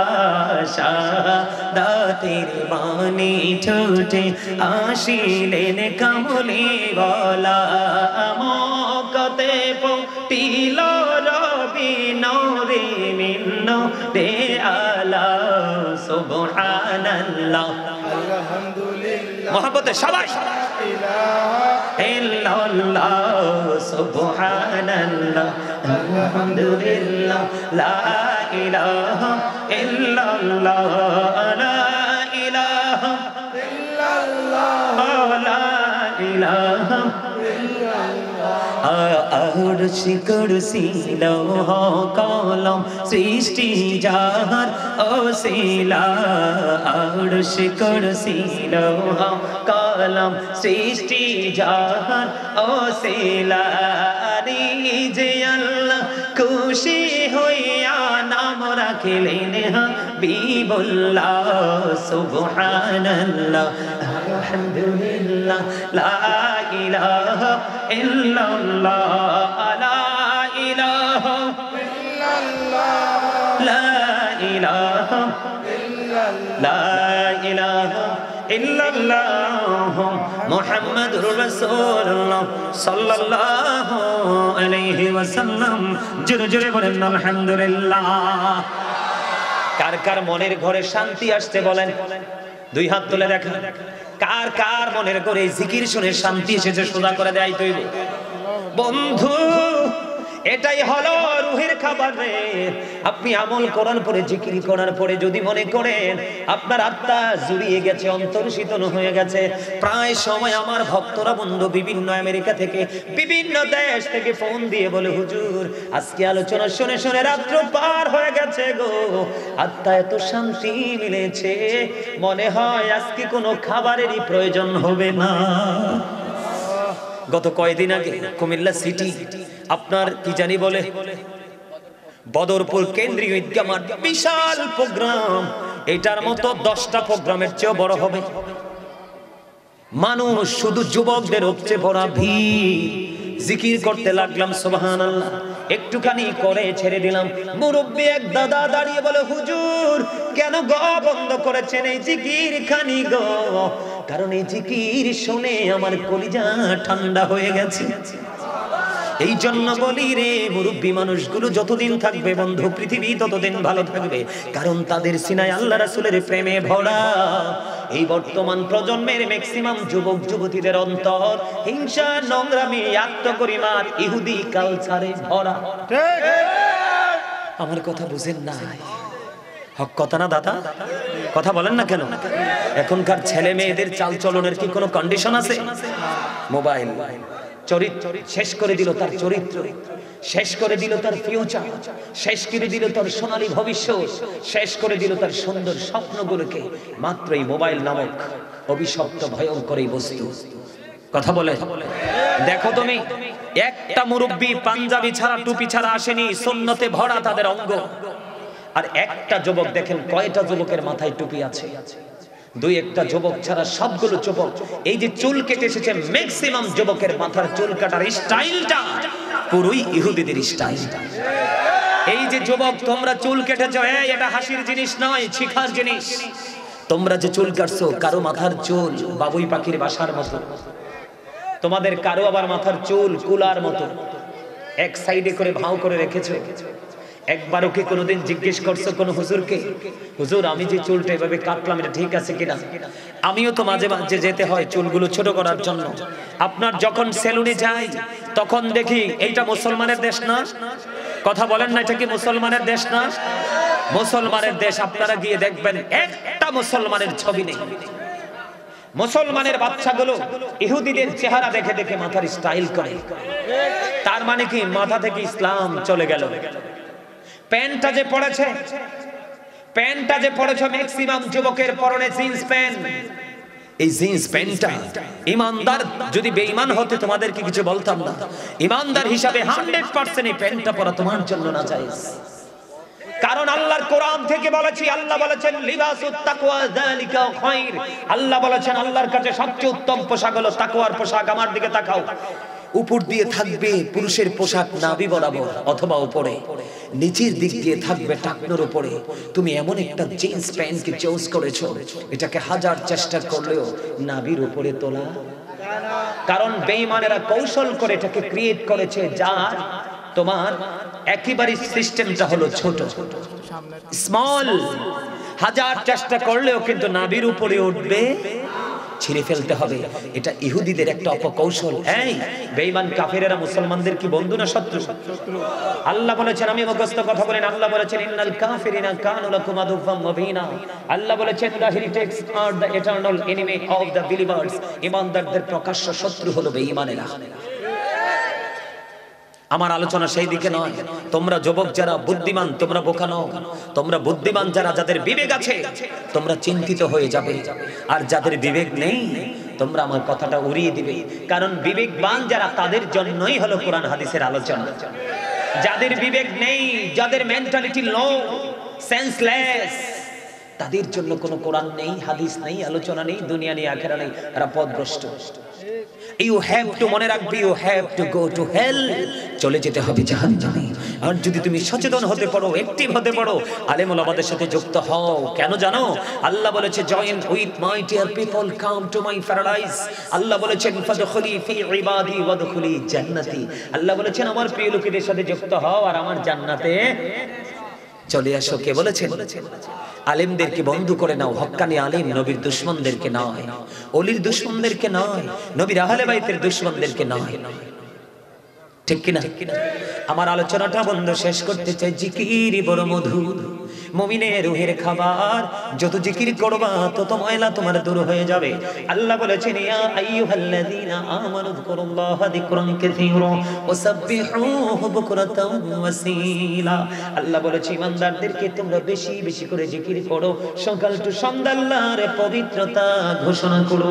শাহাদাতের বাণী ঠোঁটে আসিলেন কামলি ওয়ালা। মক্কাতে পৌঁছিল রবি নূরে মিন নূরে আলা, সুবহানাল্লাহ আলহামদুলিল্লাহ মহব্বতে সবাই ইল্লাল্লাহ, সুবহানাল্লাহ আলহামদুলিল্লাহ লা ইলাহা ইল্লাল্লাহ, লা ইলাহা ইল্লাল্লাহ, লা ইলাহা আরশি কুরসি লৌহ কলম সৃষ্টি যাহার ওসিলা, আরশি কুরসি লৌহ কলম সৃষ্টি যাহার ওসিলা, যে আল্লাহ খুশি হইয়া নাম রাখিলেন হাবিবুল্লাহ, সুবহানাল্লাহ আলহামদুলিল্লাহ লা ইলাহা ইল্লাল্লাহ, লা ইলাহা ইল্লাল্লাহ, লা ইলাহা ইল্লাল্লাহ, লা ইলাহা ইল্লাল্লাহ মুহাম্মাদুর রাসূলুল্লাহ সাল্লাল্লাহু আলাইহি ওয়াসাল্লাম। জোরে জোরে বলেন আলহামদুলিল্লাহ। কার কার মনের ঘরে শান্তি আসছে বলেন, দুই হাত তুলে দেখা। কার কার মনের ঘরে জিকির শুনে শান্তি এসেছে সোজা করে দেয় তৈব। বন্ধু, এটাই হলো রুহের খাবার রে। আপনি আমল করার পরে, জিকির করার পরে যদি মনে করেন আপনার আত্মা জুড়িয়ে গেছে, অন্তর শীতল হয়ে গেছে, প্রায় সময় আমার ভক্তরা বন্ধু বিভিন্ন আমেরিকা থেকে, বিভিন্ন দেশ থেকে ফোন দিয়ে বলে, হুজুর আজকে আলোচনা শুনে শুনে রাত্র পার হয়ে গেছে গো, আত্মা এত শান্তি মিলেছে, মনে হয় আজকে কোনো খাবারেরই প্রয়োজন হবে না। গত কয়েকদিন আগে কুমিল্লা সিটি আপনার কি জানি বলে বদরপুর কেন্দ্রীয় ঈদগাহ মাঠ, বিশাল প্রোগ্রাম। এটার মতো 10টা প্রোগ্রামের চেয়ে বড় হবে। মানুষ শুধু যুবকদের উপচে পড়া ভিড়, জিকির করতে লাগলাম সুবহানাল্লাহ। একটুখানি করে ছেড়ে দিলাম। মুরব্বি এক দাদা দাঁড়িয়ে বলে, হুজুর কেন গো বন্ধ করেছেন এই জিকির খানি গো? কারণ এই জিকির শুনে আমার কলিজা ঠান্ডা হয়ে গেছে। এই জন্য বলি রে, মুরব্বী মানুষগুলো যতদিন থাকবে বন্ধু পৃথিবী ততদিন ভালো থাকবে, কারণ তাদের সিনায় আল্লাহ রাসূলের প্রেমে ভরা। এই বর্তমান প্রজন্মের ম্যাক্সিমাম যুবক যুবতীদের অন্তর হিংসা, নোংরামি, আত্মগরিমার ইহুদি কালচারে ভরা। আমার কথা বুঝেন না? হক কথা না দাদা? কথা বলেন না কেন? এখনকার ছেলে মেয়েদের চাল চলনের কি কোনো কন্ডিশন আছে? মোবাইল চরিত্র শেষ করে দিল, তার চরিত্র শেষ করে দিল, তার ফিউচার শেষ করে দিল, তার সোনালী ভবিষ্যৎ শেষ করে দিল, তার সুন্দর স্বপ্নগুলোকে মাত্র এই মোবাইল নামক অভিশপ্ত ভয়ঙ্কর এই বস্তু। কথা বলে দেখো তুমি, একটা মুরব্বী পাঞ্জাবি ছাড়া টুপি ছাড়া আসেনি, সুন্নতে ভরা তাদের অঙ্গ। আর একটা যুবক দেখেন কয়টা যুবকের মাথায় টুপি আছে? দুই একটা যুবক ছাড়া সবগুলো যুবক। এই যে চুল কেটে এসেছে, ম্যাক্সিমাম যুবকের মাথার চুল কাটার স্টাইলটা পুরোই ইহুদিদের স্টাইল। এই যে যুবক তোমরা চুল কেটেছো, এটা হাসির জিনিস নয়, শিখার জিনিস। তোমরা যে চুল কাটছো, কারো মাথার চুল বাবুই পাখির বাসার মতো, তোমাদের কারো আবার মাথার চুল কুলার মতো এক সাইডে করে ভাও করে রেখেছো। একবারও কি কোনোদিন জিজ্ঞেস করছো কোন হুজুরকে, হুজুর আমি যে চুলটা এভাবে কাটলাম এটা ঠিক আছে কিনা? আমিও তো মাঝে মাঝে যেতে হয় চুলগুলো ছোট করার জন্য। আপনার যখন সেলুনে যাই তখন দেখি এইটা মুসলমানের দেশ না? কথা বলেন না, এটা কি মুসলমানের দেশ না? মুসলমানের দেশ। আপনারা গিয়ে দেখবেন একটা মুসলমানের ছবি নেই। মুসলমানের বাচ্চাগুলো ইহুদিদের চেহারা দেখে দেখে মাথার স্টাইল করে। তার মানে কি মাথা থেকে ইসলাম চলে গেল। প্যান্টটা যে পড়েছে ম্যাক্সিমাম যুবকের পরনে জিন্স প্যান্ট। এই জিন্স প্যান্টটা ইমানদার যদি বেঈমান হতে তোমাদেরকে কিছু বলতাম না। ইমানদার হিসাবে 100% এই প্যান্টটা পরা তোমার জন্য নাজায়েজ। কারণ আল্লাহর কোরআন থেকে বলেছি, আল্লাহ বলেছেন লিবাসুত তাকওয়া যালিকা খায়র। আল্লাহ বলেছেন আল্লাহর কাছে সবচেয়ে উত্তম পোশাক হলো তাকওয়ার পোশাক। আমার দিকে তাকাও। উপর দিয়ে থাকবে পুরুষের পোশাক নাভি বরাবর অথবা উপরে, নিচের দিক দিয়ে থাকবে টাকনোর উপরে। তুমি এমন একটা জিন্স প্যান্টকে চয়েস করেছো, এটাকে হাজার চেষ্টা করলেও নাভির উপরে তোলা। কারণ বেঈমানেরা কৌশল করে এটাকে ক্রিয়েট করেছে, যার তোমার একেবারে সিস্টেমটা হলো ছোট, স্মল। হাজার চেষ্টা করলেও কিন্তু নাভির উপরে উঠবে, ছিঁড়ে ফেলতে হবে। এটা ইহুদিদের একটা অপকৌশল। এই বেঈমান কাফেরেরা মুসলমানদের কি বন্ধু না শত্রু? আল্লাহ বলেছেন, আমি মুখস্থ কথা বলেন, আল্লাহ বলেছেন ইন্নাল কাফিরিনা কানু লাকুম আদুওয়াম মুবিনা। আল্লাহ বলেছেন দ্য হেরিটেক্স আর the eternal enemy of the believers. ঈমানদারদের প্রকাশ্য শত্রু হলো বেঈমানেরা। আমার আলোচনা সেই দিকে নয়। তোমরা যুবক যারা বুদ্ধিমান, তোমরা বোকা নও। তোমরা বুদ্ধিমান যারা, যাদের বিবেক আছে, তোমরা চিন্তিত হয়ে যাবে। আর যাদের বিবেক নেই, তোমরা আমার কথাটা উড়িয়ে দিবে। কারণ বিবেকবান যারা, তাদের জন্যই হলো কোরআন হাদিসের আলোচনা। যাদের বিবেক নেই, যাদের মেন্টালিটি লো, সেন্সলেস, তাদের জন্য কোনো কোরআন নেই, হাদিস নেই, আলোচনা নেই, দুনিয়া নেই, আখিরা নেই, তারা পথভ্রষ্ট। You have to মনে রাখবে, you have to go to hell, চলে যেতে হবে জাহান্নামে। আর যদি তুমি সচেতন হতে পারো, অ্যাক্টিভ হতে পারো, আলেম ওলামাদের সাথে যুক্ত হও। কেন জানো? আল্লাহ বলেছে join with my dear people, come to my paradise. Allah বলেছেন ফাদখুলি ফি ইবাদি ওয়াদখুলি জান্নাতি। আল্লাহ বলেছেন আমার প্রিয় লোকেদের সাথে যুক্ত হও আর আমার জান্নাতে চলে আসো। কে বলেছেন? আলেমদেরকে বন্ধু করে নাও। হক্কানি আলেম নবীর দুশমনদেরকে নয়, ওলির দুশমনদেরকে নয়, নবীর আহলে বাইতের দুশমনদেরকে নয়। ঠিক কিনা? আমার আলোচনাটা বন্ধ শেষ করতে চাই। জিকির বড় মধুর, মুমিনের রূহের খাবার। যত জিকির করবা তত ময়লা তোমার দূর হয়ে যাবে। আল্লাহ বলেছেন ইয়া আইয়ুহাল্লাযীনা আমানু যিকুরুল্লাহা যিকরান কাসীরা ওয়াসাব্বিহুহু বুকরাতাও ওয়াসীলা। আল্লাহ বলেছে ইমানদারদেরকে তোমরা বেশি বেশি করে জিকির করো, সকাল টু সন্ধ্যা আল্লাহর পবিত্রতা ঘোষণা করো।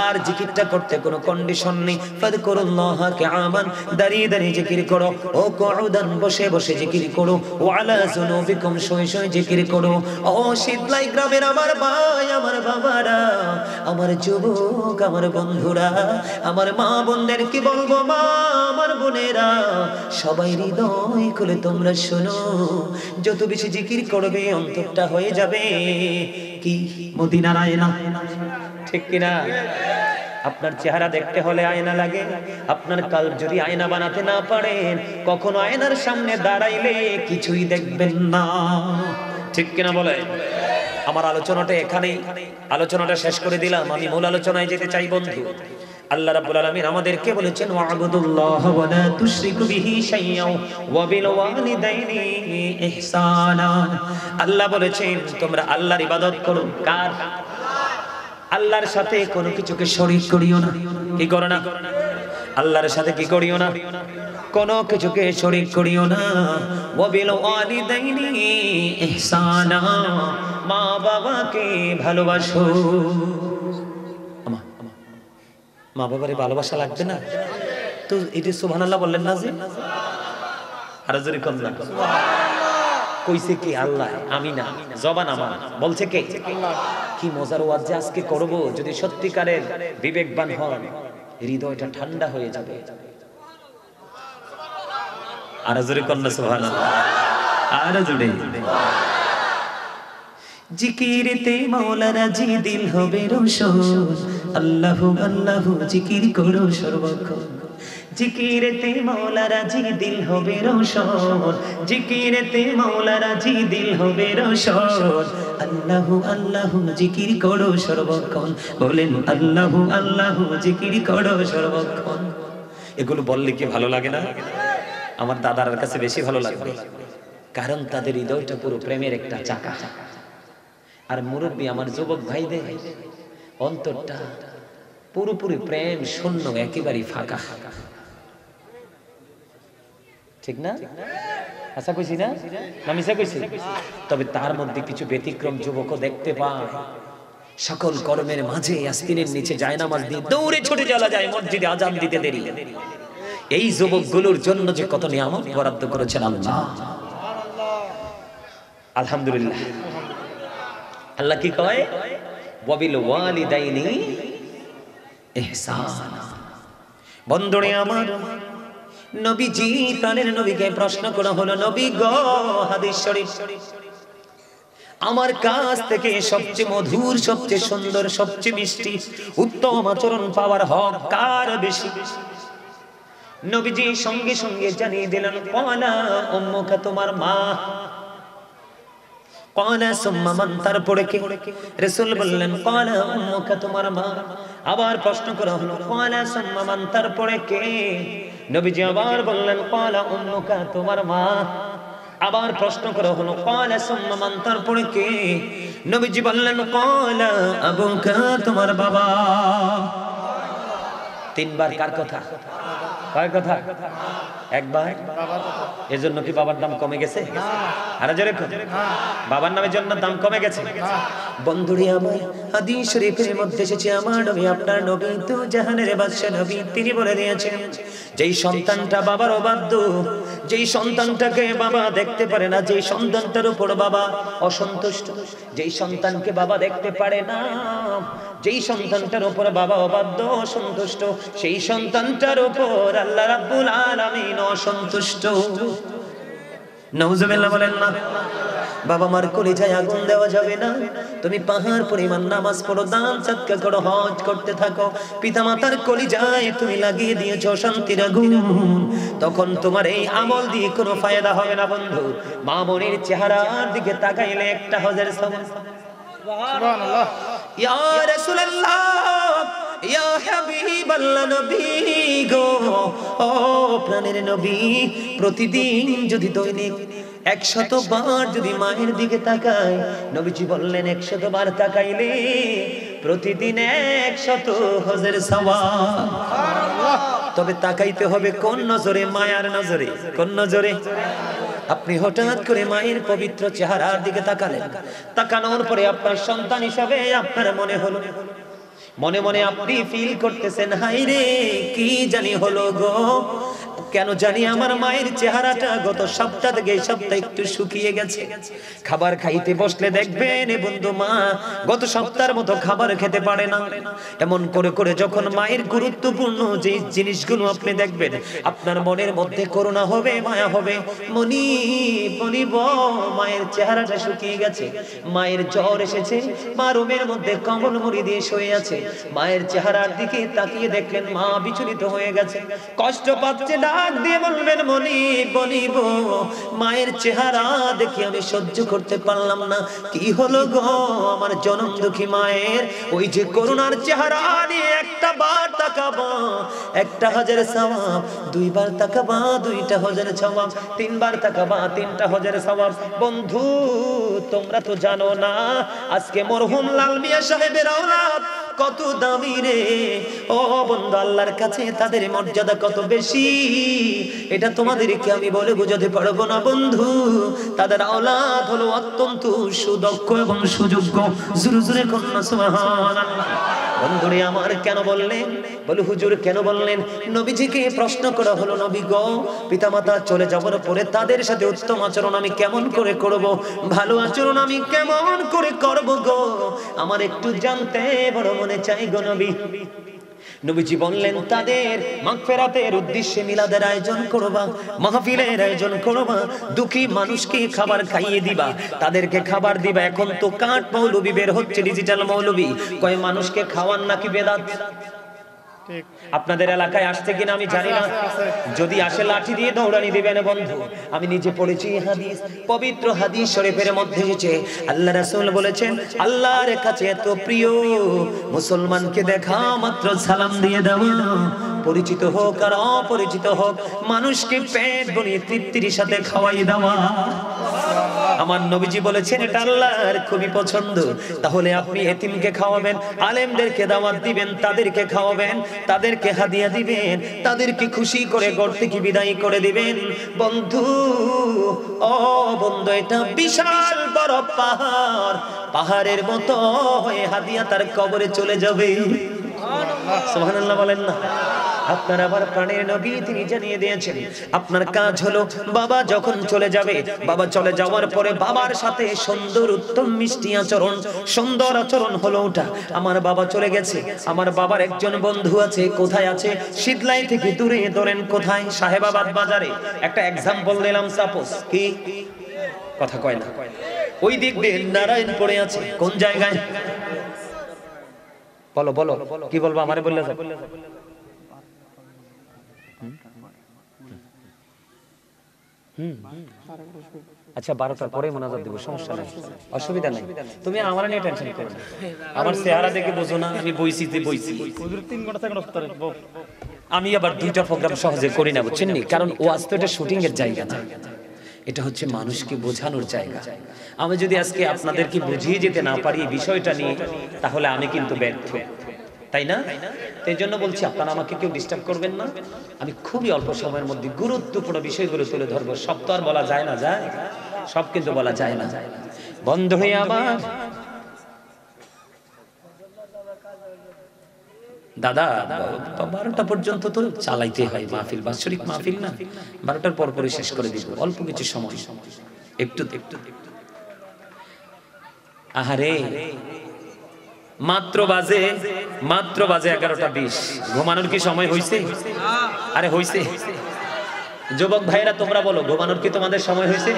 আর জিকিরটা করতে কোনো কন্ডিশন নেই। ফাযকুরুল্লাহা কিয়ামান, দাঁড়িয়ে দাঁড়িয়ে জিকির করো, ও কুউদান, বসে বসে জিকির করো, ওয়া আলা যুনুবিকুম, শুয়ে শুয়ে জিকির করো। ও শীতলাই গ্রামের আমার ভাই, আমার বাবারা, আমার যুবক, আমার বন্ধুরা, আমার মা বোনদের কি বলবো? মা, আমার সবাই হৃদয় খুলে তোমরা শোনো, যত বেশি জিকির করবে অন্তরটা হয়ে যাবে কি মদিনার আয়না, ঠিক কিনা? আপনার চেহারা দেখতে হলে আয়না লাগে, আপনার কাল যদি আয়না বানাতে না পারেন, কখনো আয়নার সামনে দাঁড়াইলে কিছুই দেখবেন না, ঠিক কিনা বলে? আমার আলোচনাটা এখানেই, আলোচনাটা শেষ করে দিলাম। আমি মূল আলোচনায় যেতে চাই বন্ধু। আল্লাহ রাব্বুল আলামিন আমাদেরকে বলেছেন ওয়া'বুদুল্লাহ ওয়া লা তুশরিকু বিহি শাইয়্যাও ওয়া বিল ওয়ালিদাইনি ইহসানা। আল্লাহ বলেছেন তোমরা আল্লাহর ইবাদত করো। কার? আল্লাহর সাথে কোনো কিছুকে শরীক করিও না। কি করো না? আল্লাহর সাথে কি করিও না? কোনো কিছুকে শরীক করিও না। ওয়া বিল ওয়ালিদাইনি ইহসানা, মা বাবাকে ভালোবাসো। মা বাবারে ভালোবাসা লাগবে না তো এটি সুবহানাল্লাহ বললেন না যে? আরো জোরে কোন না? কইছে কি? আল্লাহ, আমি না, জবান আমার, বলছে কে? কি মজার ওয়াজ যে আজকে করব। যদি সত্যিকারের বিবেকবান হন, হৃদয়টা ঠান্ডা হয়ে যাবে। আরো জোরে কোন না সুবহানাল্লাহ? আরো জোরে। জিকিরেতে মাওলা রাজি, দিল হবে রোশন। আল্লাহু আল্লাহু জিকির করো সর্বক্ষণ। জিকিরেতে মাওলা রাজি, দিল হবে রোশন। জিকিরেতে মাওলা রাজি, দিল হবে রোশন। আল্লাহু আল্লাহু জিকির করো সর্বক্ষণ। বলেন আল্লাহু আল্লাহু জিকির করো সর্বক্ষণ। এগুলো বললে কি ভালো লাগে না? আমার দাদার কাছে বেশি ভালো লাগবে, কারণ তাদের হৃদয়টা পুরো প্রেমের একটা চাকা। আর মুরব্বী আমার যুবক ভাইদের অন্তরটা পুরোপুরি প্রেম শূন্য, একেবারে ফাঁকা, ঠিক না? আশা কইছি না? মিশা কইছি? তবে তার মধ্যে কিছু ব্যতিক্রম যুবকও দেখতে পায়। সকল কর্মের মাঝে আস্তিনের নিচে জায়নামাজ দিয়ে দৌড়ে ছুটে চলা যায় মসজিদে আজান দিতে দেরি। এই যুবকগুলোর জন্য যে কত নিয়ামত বরাদ্দ করেছেন আল্লাহ, আলহামদুলিল্লাহ। আল্লাহ কি কয়? ওয়াবিল ওয়ালিদাইনি ইহসানা। বন্ধুরে আমার, নবীজি প্রাণের নবীকে প্রশ্ন করা হলো, নবী গো, হাদিস শরীফ, আমার কাছ থেকে সবচেয়ে মধুর, সবচেয়ে সুন্দর, সবচেয়ে মিষ্টি, উত্তম আচরণ পাওয়ার হক কার বেশি? নবীজি সঙ্গে সঙ্গে জানিয়ে দিলেন, ক্বালা উম্মুকা, তোমার মা। ক্বালা সুম্মা মান, তারপরে কে? রাসূল বললেন ক্বালা উম্মুকা, তোমার মা। আবার প্রশ্ন করা হলো, ক্বালা সুম্মা মান, তারপরে কে? নবীজি আবার বললেন ক্বালা উম্মুকা, তোমার মা। আবার প্রশ্ন করা হলো, ক্বালা সুম্মা মান, তারপরে কে? নবীজি বললেন ক্বালা আবুকা, তোমার বাবা। তিনবার কার কথা? কার কথা? একবার। এজন্য কি বাবার দাম কমে গেছে? আরে জোরে বাবার নামের জন্য দাম কমে গেছে? বন্ধুরে আমার, হাদিস শরীফের মধ্যে এসেছে, আমার নবী, আপনার নবী তো জাহানের বাদশা নবী, তিনি বলে দিয়েছেন, যেই সন্তানটা বাবার অবাধ্য, যেই সন্তানটাকে বাবা দেখতে পারে না, যেই সন্তানটার উপর বাবা অসন্তুষ্ট, যেই সন্তানকে বাবা দেখতে পারে না, যেই সন্তানটার উপর বাবা অবাধ্য, অসন্তুষ্ট, সেই সন্তানটার উপর আল্লাহ রাব্বুল আলামিন অসন্তুষ্ট। নাউজুবিল্লাহ বলেন না? বাবা মার কলিজায় আগুন দেওয়া যাবে না। তুমি পাহাড় পরিমাণ নামাজ পড়ো, দান সদকা করো, হজ করতে থাকো, পিতামাতার কলিজায় তুমি লাগিয়ে দিয়েছো শান্তির আগুন, তখন তোমার এই আমল দিয়ে কোনো ফায়দা হবে না বন্ধু। মা বোনের চেহারার দিকে তাকাইলে একটা হজের সওয়াব। সুবহানাল্লাহ। ইয়া রাসূলুল্লাহ, ইয়া হাবিবাল্লাহ, নবী গো, ও প্রাণের নবী, প্রতিদিন যদি দৈনিক 100 বার যদি মায়ের দিকে তাকায়, নবীজি বললেন 100 বার তাকাইলে প্রতিদিন 100 হজের সওয়াব। সুবহানাল্লাহ। তবে তাকাইতে হবে কোন নজরে? মায়ার নজরে। কোন নজরে? আপনি হঠাৎ করে মায়ের পবিত্র চেহারার দিকে তাকালেন, তাকানোর পরে আপনার সন্তান হিসাবে আপনার মনে হলো, মনে মনে আপনি ফিল করতেছেন, হাই রে কি জানি হলো গো, কেন জানি আমার মায়ের চেহারাটা গত সপ্তাহ থেকে এই সপ্তাহে একটু শুকিয়ে গেছে। খাবার খাইতে বসলে দেখবেন বন্ধু মা গত সপ্তাহের মতো খাবার খেতে পারে না। এমন করে করে যখন মায়ের গুরুত্বপূর্ণ যে জিনিসগুলো আপনি দেখবেন আপনার মনের মধ্যে করুণা হবে, মায়া হবে। মনিব মায়ের চেহারাটা শুকিয়ে গেছে, মায়ের জ্বর এসেছে, মা রুমের মধ্যে কম্বল মুড়ি দিয়ে শুয়ে আছে। মায়ের চেহারার দিকে তাকিয়ে দেখলেন মা বিচলিত হয়ে গেছে, কষ্ট পাচ্ছে। ডাক দিয়ে বলবেন মনিব মায়ের চেহারা দেখে আমি সহ্য করতে পারলাম না। কি হলো গো আমার জনম দুঃখী মায়ের? ওই যে করুণার চেহারা নিয়ে একটা বার তাকাবা 1000 সওয়াব, দুইবার তাকাবা 2000 সওয়াব, তিনবার তাকাবা 3000 সওয়াব। বন্ধু তোমরা তো জানো না আজকে মরহুম লাল মিয়া সাহেবের আওলাদ কত দামি রে। ও বন্ধু আল্লাহর কাছে তাদের মর্যাদা কত বেশি, এটা তোমাদেরকে আমি বলে বোঝাতে পারবো না বন্ধু। তাদের আওলাদ হলো অত্যন্ত সুদক্ষ এবং সুযোগ্য। জোরে জোরে কন্যা সুবহানাল্লাহ। বন্ধুরে আমার কেন বললেন? বলে হুজুর কেন বললেন? নবীজিকে প্রশ্ন করা হলো, নবী গো পিতামাতা চলে যাওয়ার পরে তাদের সাথে উত্তম আচরণ আমি কেমন করে করব, ভালো আচরণ আমি কেমন করে করব গো, আমার একটু জানতে বড় মনে চাই গো নবী। নবীজি বললেন তাদের মাগফিরাতের উদ্দেশ্যে মিলাদের আয়োজন করবা, মাহফিলের আয়োজন করবা, দুঃখী মানুষকে খাবার খাইয়ে দিবা, তাদেরকে খাবার দিবা। এখন তো কাঠ মৌলবি বের হচ্ছে, ডিজিটাল মৌলবি, কয় মানুষকে খাওয়ান নাকি বেদাত। আপনাদের এলাকায় আসছে কিনা আমি জানি না, যদি আসে লাঠি দিয়ে দৌড়ানি দিবেন বন্ধু। আমি নিজে পড়েছি হাদিস, পবিত্র হাদিস শরীফের মধ্যে এসেছে আল্লাহ রাসূল বলেছেন আল্লাহর কাছে এত প্রিয় মুসলমানকে দেখা মাত্র সালাম দিয়ে দাও, পরিচিত হোক আর অপরিচিত হোক মানুষকে পেট ভরিয়ে তৃপ্তির সাথে খাওয়াই দেওয়া। আমার নবীজি বলেছেন এটা আল্লাহর খুবই পছন্দ। তাহলে আপনি এতিমকে খাওয়াবেন, আলেমদেরকে দাওয়াত দিবেন, তাদেরকে খাওয়াবেন, তাদেরকে হাদিয়া দিবেন, তাদেরকে খুশি করে ঘর থেকে বিদায় করে দিবেন। বন্ধু ও বন্ধু এটা বিশাল বড় পাহাড়, পাহাড়ের মতো হয়ে হাদিয়া তার কবরে চলে যাবে। সুবহানাল্লাহ বলেন না? আপনার আবার প্রাণের নবী তিনি জানিয়ে দিয়েছেন আপনার কাজ হলো বাবা যখন চলে যাবে, বাবা চলে যাওয়ার পরে বাবার সাথে সুন্দর উত্তম মিষ্টি আচরণ, সুন্দর আচরণ হলো ওটা। আমার বাবা চলে গেছে, আমার বাবার একজন বন্ধু আছে, কোথায় আছে? শীতলাই থেকে দূরে, ধরেন কোথায়? সাহেবাবাদ বাজারে। একটা এক্সাম্পল দিলাম, সাপোজ কি কথা কয় না, ওই দিক দিয়ে নারায়ণপুরে আছে। কোন জায়গায়? বলো বলো কি বলবো, আমারে বললে যাও। আচ্ছা 12টার পরে মোনাজাত দিব, সমস্যা নাই, অসুবিধা নাই। তুমি আমার নিয়ে টেনশন করো না, আমার চেহারা দেখে বুঝো না আমি বইছি। আমি আবার 2টা প্রোগ্রাম সহজে করি না, বুঝছেন নি? কারণ ওয়াজ তো এটা শুটিং এর জায়গা না, এটা হচ্ছে মানুষকে বোঝানোর জায়গা। আমি যদি আজকে আপনাদেরকে বুঝিয়ে যেতে না পারি এই বিষয়টা নিয়ে, তাহলে আমি কিন্তু ব্যর্থ, তাই না? এই জন্য বলছি আপনারা আমাকে কেউ ডিস্টার্ব করবেন না। আমি খুবই অল্প সময়ের মধ্যে গুরুত্বপূর্ণ বিষয়গুলো তুলে ধরবো। সব তো আর বলা যায় না, যায় সব কিন্তু বলা যায় না। বন্ধ হয়ে আবার দাদা 12টা পর্যন্ত তো চালাইতে হয় মাহফিল, বাৎসরিক মাহফিল না, 12টার পর পরে শেষ করে দিব, অল্প কিছু সময়, একটু একটু। আহারে মাত্র বাজে 11টা 20, ঘুমানোর কি সময় হইছে? আরে হইছে? যুবক ভাইরা তোমরা বলো, ঘুমানোর কি তোমাদের সময় হইছে?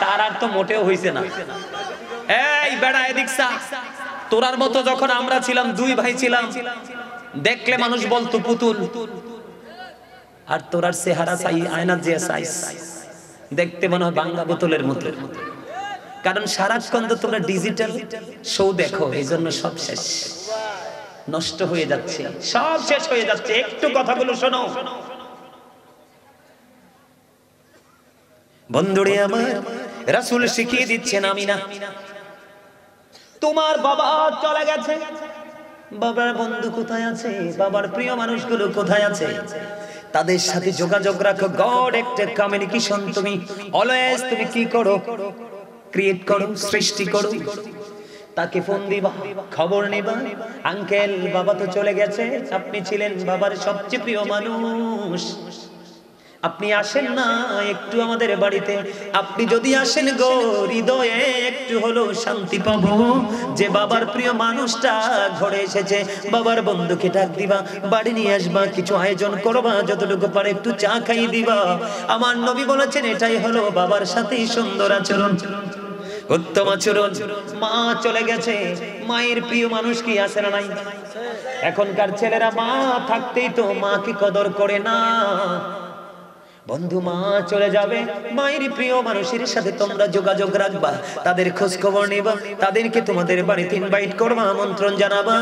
তার আর তো মোটেও হইছে না। এই বেড়া এদিক সা, তোরার মতো যখন আমরা ছিলাম, 2 ভাই ছিলাম, দেখলে মানুষ বলতো পুতুল, আর তোরার চেহারা চাই আয়নার যে সাইজ, দেখতে মনে হয় বাংলা বোতলের মতো। কারণ সারাক্ষণ তো তোমরা ডিজিটাল শো দেখো, এই জন্য সব শেষ, নষ্ট হয়ে যাচ্ছে, সব শেষ হয়ে যাচ্ছে। একটু কথাগুলো শোনো বন্ধুরে আমার, রাসূল শিখিয়ে দিচ্ছেন আমিনা তোমার বাবা চলে গেছে, বাবার বন্ধু কোথায় আছে, বাবার প্রিয় মানুষগুলো কোথায় আছে, তাদের সাথে যোগাযোগ রাখো। গড একটা কমিউনিকেশন তুমি অলওয়েজ তুমি কি করো, ক্রিয়েট করো, সৃষ্টি করো। তাকে ফোন দিবা, খবর নিবা, আঙ্কেল বাবা তো চলে গেছে, আপনি ছিলেন বাবার সবচেয়ে প্রিয় মানুষ, আপনি আসেন না একটু আমাদের বাড়িতে, আপনি যদি আসেন গো হৃদয়ে একটু হলো শান্তি পাবো। যে বাবার প্রিয় মানুষটা ঘরে এসেছে, বাবার বন্ধুকে ডাক দিবা, বাড়ি নিয়ে আসবা, কিছু আয়োজন করবা, যতটুকু পারে একটু চা খাইয়ে দিবা। আমার নবী বলেছেন এটাই হলো বাবার সাথে সুন্দর আচরণ, উত্তম আচরণ। মা চলে গেছে, মায়ের প্রিয় মানুষ কি আছে না নাই? এখনকার ছেলেরা মা থাকতেই তো মাকে কদর করে না। বন্ধু, মা চলে যাবে, মায়ের প্রিয় মানুষের সাথে তোমরা যোগাযোগ রাখবা, তাদের খোঁজ খবর নেবা, তাদেরকে তোমাদের বাড়িতে ইনভাইট করবা, আমন্ত্রণ জানাবা।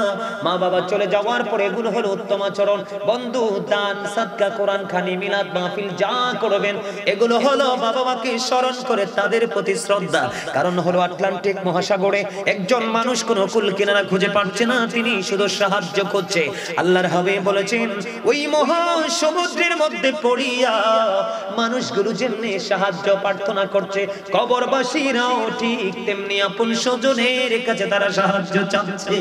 মা বাবা চলে যাওয়ার পরে এগুলো হলো উত্তম আচরণ। বন্ধু, দান সাদকা, কোরআন খানি, মিলাদ মাহফিল যা করবেন এগুলো হলো বাবা মাকে স্মরণ করে তাদের প্রতি শ্রদ্ধা। কারণ হলো আটলান্টিক মহাসাগরে একজন মানুষ কোনো কুল কিনারা খুঁজে পাচ্ছে না, তিনি শুধু সাহায্য করছে। আল্লাহর হাবিব বলেছেন ওই মহা সমুদ্রের মধ্যে পড়িয়া মানুষগুলো যেমনি সাহায্য প্রার্থনা করছে, কবরবাসীরাও ঠিক তেমনি আপন স্বজনের কাছে তারা সাহায্য চাচ্ছে।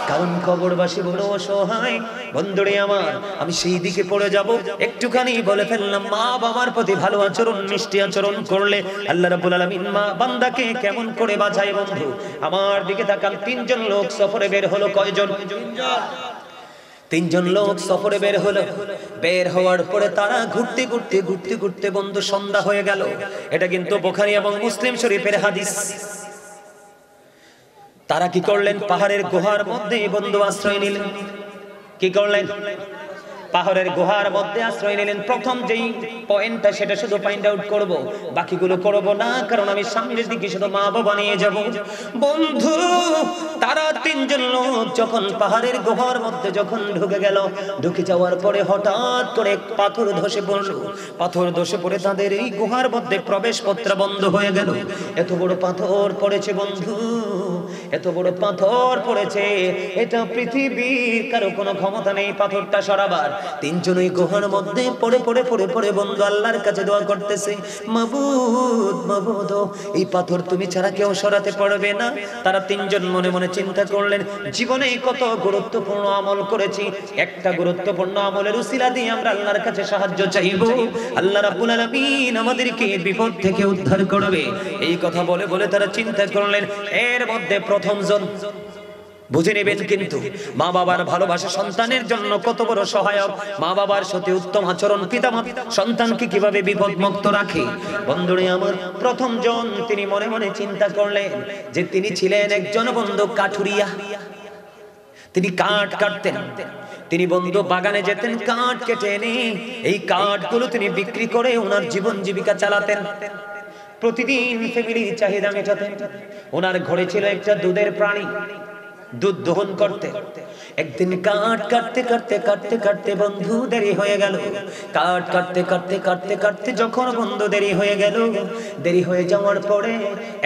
কারণ কবরবাসী বড় অসহায়। বন্ধুরে আমার, আমি সেই দিকে পড়ে যাব, একটুখানি বলে ফেললাম, মা বাবার প্রতি ভালো আচরণ, মিষ্টি আচরণ করলে আল্লাহ রাব্বুল আলামিন মা বান্দাকে কেমন করে বাঁচায়। বন্ধু আমার দিকে তাকান, তিনজন লোক সফরে বের হলো। কয়জন? তিনজন লোক সফরে বের হলো। বের হওয়ার পরে তারা ঘুরতে ঘুরতে ঘুরতে ঘুরতে বন্ধু সন্ধ্যা হয়ে গেল। এটা কিন্তু বুখারী এবং মুসলিম শরীফের হাদিস। তারা কি করলেন? পাহাড়ের গুহার মধ্যে বন্ধু আশ্রয় নিলেন। কি করলেন? পাহাড়ের গুহার মধ্যে আশ্রয় নিলেন। প্রথম যেই পয়েন্টটা সেটা শুধু ফাইন্ড আউট করব, বাকিগুলো করব না, কারণ আমি সামনের দিকে শুধু মা বাবা নিয়ে যাব। বন্ধু, তারা তিনজন লোক যখন পাহাড়ের গুহার মধ্যে যখন ঢুকে গেল, ঢুকে যাওয়ার পরে হঠাৎ করে পাথর ধসে পড়লো। পাথর ধসে পড়ে তাদের এই গুহার মধ্যে প্রবেশ পত্র বন্ধ হয়ে গেল। এত বড় পাথর পড়েছে বন্ধু, এত বড় পাথর পড়েছে, এটা পৃথিবীর কারো কোনো ক্ষমতা নেই পাথরটা সরাবার। তিনজনই গুহার মধ্যে পড়ে পড়ে পড়ে পড়ে বন্ধু আল্লাহর কাছে দোয়া করতেছে, মাবুদ মাবুদ, এই পাথর তুমি ছাড়া কেউ সরাতে পারবে না। তারা তিনজন মনে মনে চিন্তা করলেন, জীবনে কত গুরুত্বপূর্ণ আমল করেছি, একটা গুরুত্বপূর্ণ আমলের উসিলা দিয়ে আমরা আল্লাহর কাছে সাহায্য চাইবো, আল্লাহ রাব্বুল আলামিন আমাদেরকে বিপদ থেকে উদ্ধার করবে। এই কথা বলে বলে তারা চিন্তা করলেন। এর মধ্যে প্রথম জন, বুঝে নেবেন কিন্তু মা বাবার ভালোবাসা সন্তানের জন্য কত বড় সহায়ক। মা বাবার সাথে উত্তম আচরণ পিতামাতা সন্তানকে কিভাবে বিপদ মুক্ত রাখে। বন্ধুরে আমার, প্রথম জন তিনি মনে মনে চিন্তা করলেন যে তিনি ছিলেন একজন বন্ধু কাঠুরিয়া, তিনি কাঠ কাটতেন। তিনি বন্ধু বাগানে যেতেন, কাঠ কেটে এনে এই কাঠগুলো তিনি বিক্রি করে ওনার জীবন জীবিকা চালাতেন। প্রতিদিন ফ্যামিলির চাহিদা মেটাতেন। ওনার ঘরে ছিল একটা দুধের প্রাণী, দুধ দহন করতে। একদিন কাঠ কাটতে কাটতে কাটতে কাটতে বন্ধু দেরি হয়ে গেল। কাঠ কাটতে কাটতে কাটতে কাটতে যখন বন্ধু দেরি হয়ে গেল, দেরি হয়ে যাওয়ার পরে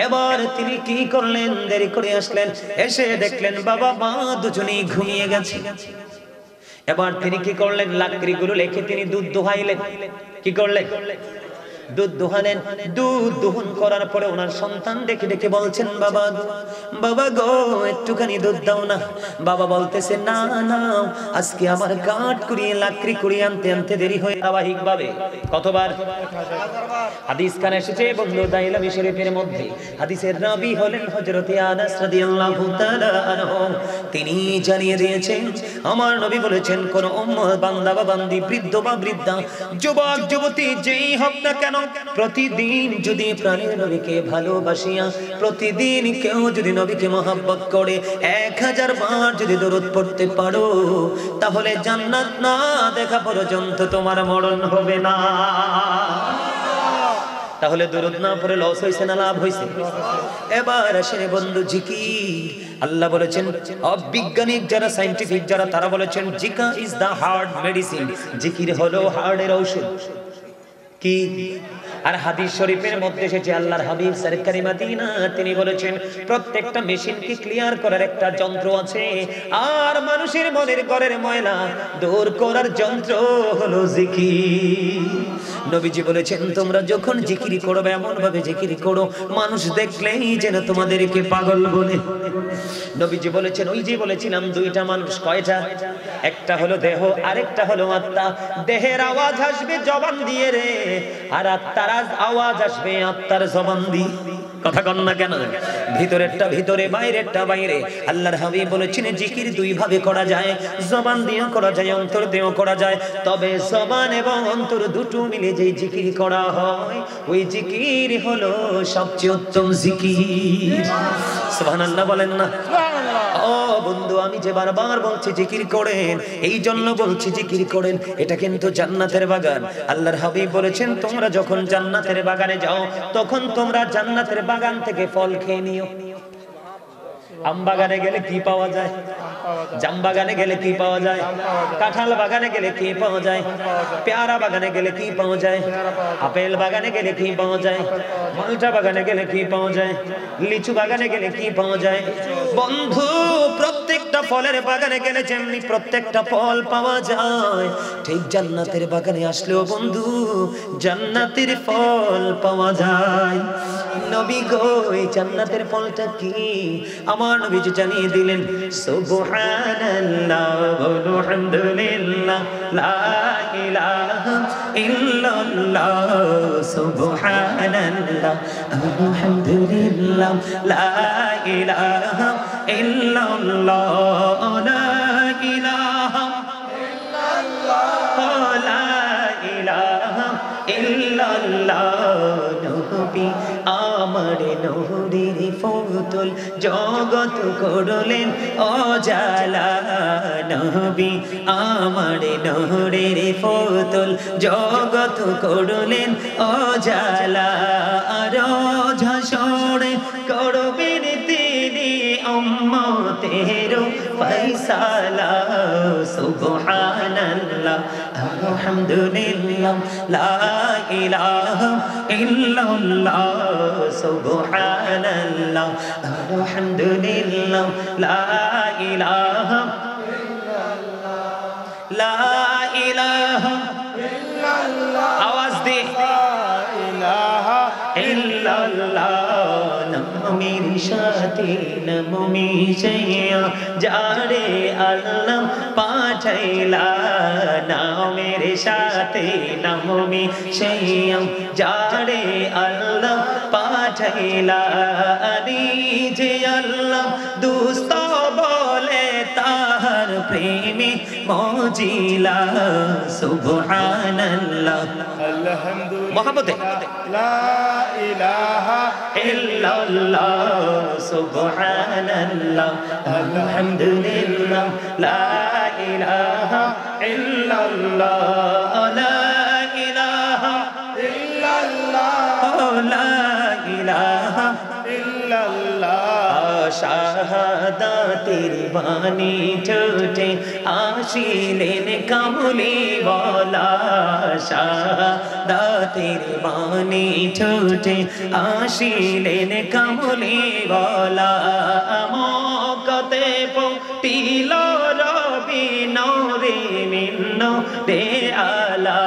এবার তিনি কি করলেন, দেরি করে আসলেন, এসে দেখলেন বাবা মা দুজনেই ঘুমিয়ে গেছে। এবার তিনি কি করলেন, লাকড়িগুলো রেখে তিনি দুধ দোহাইলেন। কি করলেন? দুধ দোহালেন। দুধ দোহন করার পরে ওনার সন্তান দেখে দেখে বলছেন, বাবা বাবা গো, একটুখানি দুধ দাও না। বাবা বলতেছে, না না, আজকে আমার কাঠ কুড়িয়ে লাকড়ি কুড়িয়ে আনতে আনতে দেরি হয়ে। ধারাবাহিক ভাবে কতবার হাদিস খান এসেছে বন্ধু দাইলামি শরীফের মধ্যে। হাদিসের রাবী হলেন হযরত আনাস রাদিয়াল্লাহু তাআলা আনহু। তিনি জানিয়ে দিয়েছেন, আমার নবী বলেছেন, কোন উম্মত বান্দা বা বান্দি, বৃদ্ধ বা বৃদ্ধা, যুবক যুবতী যেই হোক না কেন, প্রতিদিন যদি প্রাণের নবীকে ভালোবাসিয়া প্রতিদিন কেউ যদি নবীকে মহব্বত করে 1000 বার যদি দরুদ পড়তে পারো, তাহলে জান্নাত না দেখা পর্যন্ত তোমার মরণ হবে না। তাহলে দরুদ না পড়ে লস হইছে না লাভ হইছে? এবার আসেন বন্ধু জিকির। আল্লাহ বলেছেন, অবিজ্ঞানিক যারা, সায়েন্টিফিক যারা, তারা বলেছেন জিকির ইজ দা হার্ট মেডিসিন। জিকির হলো হার্টের ঔষধ। কি? আর হাদিস শরীফের মধ্যে এসেছে আল্লাহর হাবিব সরকারি মদিনা তিনি বলেছেন প্রত্যেকটা মেশিনকে ক্লিয়ার করার একটা যন্ত্র আছে, আর মানুষের মনের ঘরের ময়লা দূর করার যন্ত্র হলো জিকির। নবীজি বলেছেন তোমরা যখন জিকির করবে এমন ভাবে জিকির করো মানুষ দেখলেই যেন তোমাদেরকে পাগল বলে। নবীজি বলেছেন ওই যে বলেছিলাম দুইটা মানুষ, কয়টা? একটা হলো দেহ, আরেকটা হলো আত্মা। দেহের আওয়াজ আসবে জবান দিয়ে রে, আর আত্মার আওয়াজ আসবে আত্মার জবান দিয়ে। কথা কন না কেন? ভিতরেরটা ভিতরে, বাইরেরটা বাইরে। আল্লাহর হাবিব বলেছেন জিকির দুই ভাবে করা যায়, জবান দিয়েও করা যায়, অন্তর দিয়েও করা যায়। তবে জবান এবং অন্তর দুটো মিলে যে জিকির করা হয় ওই জিকির হলো সবচেয়ে উত্তম জিকির। সুবহানাল্লাহ বলেন না? ও বন্ধু, আমি যে বারবার বলছি জিকির করেন, এই জন্য বলছি জিকির করেন। এটা কিন্তু জান্নাতের বাগান। আল্লাহর হাবিব বলেছেন তোমরা যখন জান্নাতের বাগানে যাও তখন তোমরা জান্নাতের বাগান থেকে ফল খেয়ে নিও। আম বাগানে গেলে কি পাওয়া যায়? জাম বাগানে গেলে কি পাওয়া যায়? কাঁঠাল বাগানে গেলে কি পাওয়া যায়? পেয়ারা বাগানে গেলে কি পাওয়া যায়? আপেল বাগানে গেলে কি পাওয়া যায়? মালটা বাগানে গেলে কি পাওয়া যায়? লিচু বাগানে গেলে কি পাওয়া যায়? বন্ধু, প্রত্যেকটা ফলের বাগানে গেলে যেমনি প্রত্যেকটা ফল পাওয়া যায়, ঠিক জান্নাতের বাগানে আসলেও বন্ধু জান্নাতের ফল পাওয়া যায়। নবী গো, এই জান্নাতের ফলটা কি? আমার নবীজি জানিয়ে দিলেন সুবহানাল্লাহ আলহামদুলিল্লাহ লা ইলাহা ইল্লাল্লাহ, সুবহানাল্লাহ আলহামদুলিল্লাহ লা ইলাহা ইল্লাল্লাহ, লা ইলাহা ইল্লাল্লাহ, লা ইলাহা ইল্লাল্লাহ। নবী আমার নূরের ফুতুল জগৎ করলেন অজালা, নবী আমার নূরের ফুতুল জগৎ করলেন অজালা। আর ঝাসরে করবেন তিনি উম্মতের ফয়সালা। সুবহানাল্লাহ আলহামদুলিল্লাহ লা ইলাহা ইল্লাল্লাহ, সুবহানাল্লাহ আলহামদুলিল্লাহ লা ইলাহা ইল্লাল্লাহ, লা ইলাহা ইল্লাল্লাহ। আওয়াজ দে, লা ইলাহা ইল্লাল্লাহ। নামের সাথে নাম মিশাইয়া যারে আল্লাহ পাঠাইলা, নামের সাথে নাম মিশাইয়া যারে আল্লাহ পাঠাইলা। যে আল্লাহ দুস্ত বলে তাহার প্রেমে মজিলা। সুবহানাল্লাহ আলহামদুলিল্লাহ লা ইলাহা ইল্লাল্লাহ, সুবহানাল্লাহ আলহামদুলিল্লাহ লা ইলাহা ইল্লাল্লাহ, লা ইলাহা ইল্লাল্লাহ, লা ইলাহা ইল্লাল্লাহ। শাহাদাতের বাণী ঠোঁটে আসিলেন কামলি ওয়ালা, শাহাদাতের বাণী ঠোঁটে আসিলেন কামলি ওয়ালা। মক্কাতে পৌঁছিল রবি নূরে মিন নূরে আলা।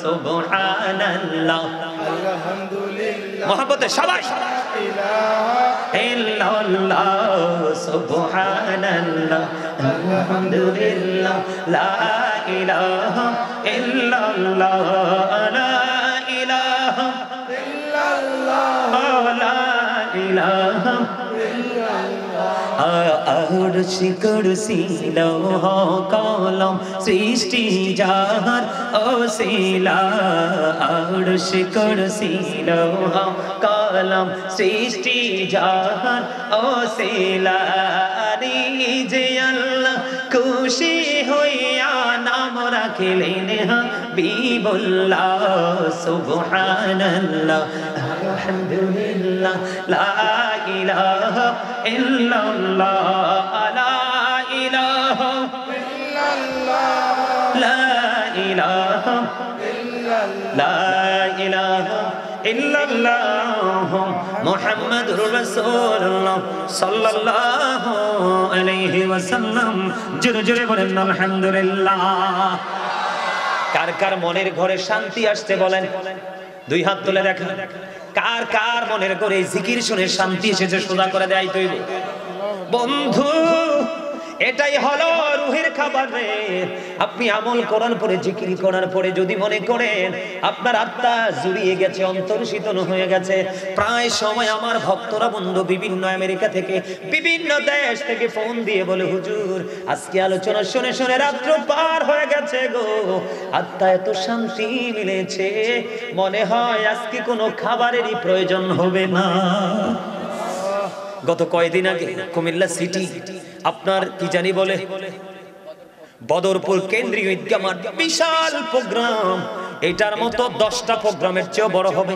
সুবহানাল্লাহ আলহামদুলিল্লাহ মহব্বতে সবাই ইল্লাল্লাহ, সুবহানাল্লাহ আলহামদুলিল্লাহ লা ইলাহা ইল্লাল্লাহ, লা ইলাহা ইল্লাল্লাহ, লা ইলাহা আরশি কুরসি লৌহ কলম সৃষ্টি যাহার ওসিলা। আরশি কুরসি লৌহ কলম সৃষ্টি যাহার ওসিলা। যে আল্লাহ খুশি হইয়া নাম রাখিলেন হাবিবুল্লাহ। সুবহানাল্লাহ আলহামদুলিল্লাহ লা ইলাহা ইল্লাল্লাহ, লা ইলাহা ইল্লাল্লাহ, লা ইলাহা ইল্লাল্লাহ, লা ইলাহা ইল্লাল্লাহ মুহাম্মাদুর রাসূলুল্লাহ সাল্লাল্লাহু আলাইহি ওয়াসাল্লাম। জোরে জোরে বলেন আলহামদুলিল্লাহ। কার কার মনের ঘরে শান্তি আসছে বলেন, দুই হাত তুলে দেখা। কার কার মনের ঘরে জিকির শুনে শান্তি এসেছে সোজা করে দেয় তৈব। বন্ধু এটাই হলো রুহের খাবার রে। আপনি আমল করার পরে, জিকির করার পরে যদি মনে করেন আপনার আত্মা জুড়িয়ে গেছে, অন্তর শীতল হয়ে গেছে। প্রায় সময় আমার ভক্তরা বন্ধু বিভিন্ন আমেরিকা থেকে, বিভিন্ন দেশ থেকে ফোন দিয়ে বলে, হুজুর আজকে আলোচনা শুনে শুনে রাত্র পার হয়ে গেছে গো, আত্মা এত শান্তি মিলেছে, মনে হয় আজকে কোনো খাবারেরই প্রয়োজন হবে না। গত কয়েকদিন আগে কুমিল্লা সিটি আপনার কি জানি বলে বদরপুর কেন্দ্রীয় ঈদগাহ মাঠ, বিশাল প্রোগ্রাম। এটার মতো 10টা প্রোগ্রামের চেয়ে বড় হবে।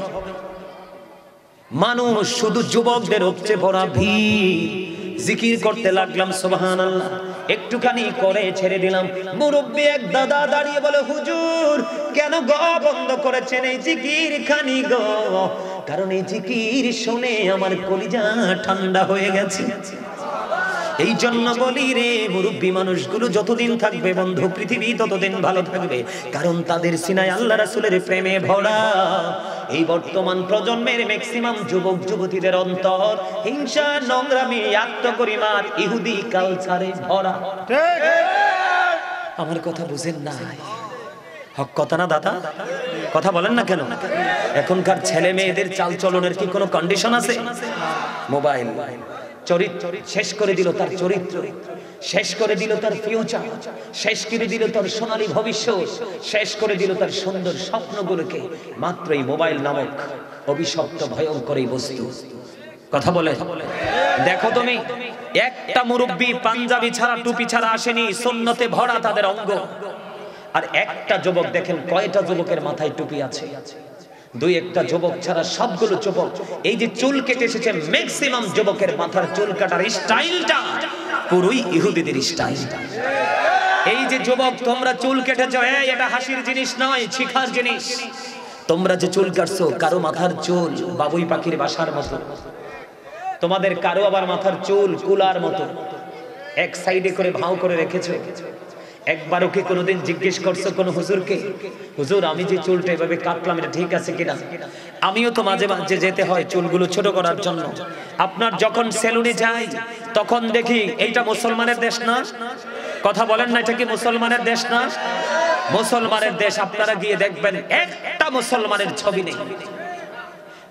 মানুষ শুধু যুবকদের উপচে পড়া ভিড়। জিকির করতে লাগলাম সুবহানাল্লাহ, একটুখানি করে ছেড়ে দিলাম। মুরব্বী এক দাদা দাঁড়িয়ে বলে, হুজুর কেন গো বন্ধ করেছেন এই জিকির খানি গো? কারণ এই জিকির শুনে আমার কলিজা ঠান্ডা হয়ে গেছে। এই জন্য বলি রে, মুরব্বী মানুষগুলো যতদিন থাকবে বন্ধু পৃথিবী ততদিন ভালো থাকবে, কারণ তাদের সিনায় আল্লাহ রাসূলের প্রেমে ভরা। এই বর্তমান প্রজন্মের ম্যাক্সিমাম যুবক যুবতীদের অন্তর হিংসা, নোংরামি, আত্মগরিমার ইহুদি কালচারে ভরা। আমার কথা বুঝেন না? হক কথা না দাদা? কথা বলেন না কেন? এখনকার ছেলে মেয়েদের চাল চলনের কি কোনো কন্ডিশন আছে? মোবাইল চরিত্র শেষ করে দিল, তার চরিত্র শেষ করে দিল, তার ফিউচার শেষ করে দিল, তার সোনালী ভবিষ্যৎ শেষ করে দিল, তার সুন্দর স্বপ্নগুলোকে মাত্র এই মোবাইল নামক অভিশপ্ত ভয়ঙ্কর এই বস্তু। কথা বলে দেখো তুমি, একটা মুরব্বী পাঞ্জাবি ছাড়া টুপি ছাড়া আসেনি, সুন্নতে ভরা তাদের অঙ্গ। আর একটা যুবক দেখেন কয়টা যুবকের মাথায় টুপি আছে? দুই একটা যুবক ছাড়া সবগুলো যুবক। এই যে চুল কেটে এসেছে, ম্যাক্সিমাম যুবকের মাথার চুল কাটার স্টাইলটা পুরোই ইহুদিদের স্টাইল। এই যে যুবক তোমরা চুল কেটেছো, এটা হাসির জিনিস নয়, শিখার জিনিস। তোমরা যে চুল কাটছো, কারো মাথার চুল বাবুই পাখির বাসার মতো, তোমাদের কারো আবার মাথার চুল কুলার মতো এক সাইডে করে ভাও করে রেখেছো। একবারও কি কোনোদিন জিজ্ঞেস করছো কোন হুজুরকে, হুজুর আমি যে চুলটা এভাবে কাটলাম এটা ঠিক আছে কিনা? আমিও তো মাঝে মাঝে যেতে হয় চুলগুলো ছোট করার জন্য। আপনার যখন সেলুনে যাই তখন দেখি এইটা মুসলমানের দেশ না? কথা বলেন না, এটা কি মুসলমানের দেশ না? মুসলমানের দেশ। আপনারা গিয়ে দেখবেন একটা মুসলমানের ছবি নেই।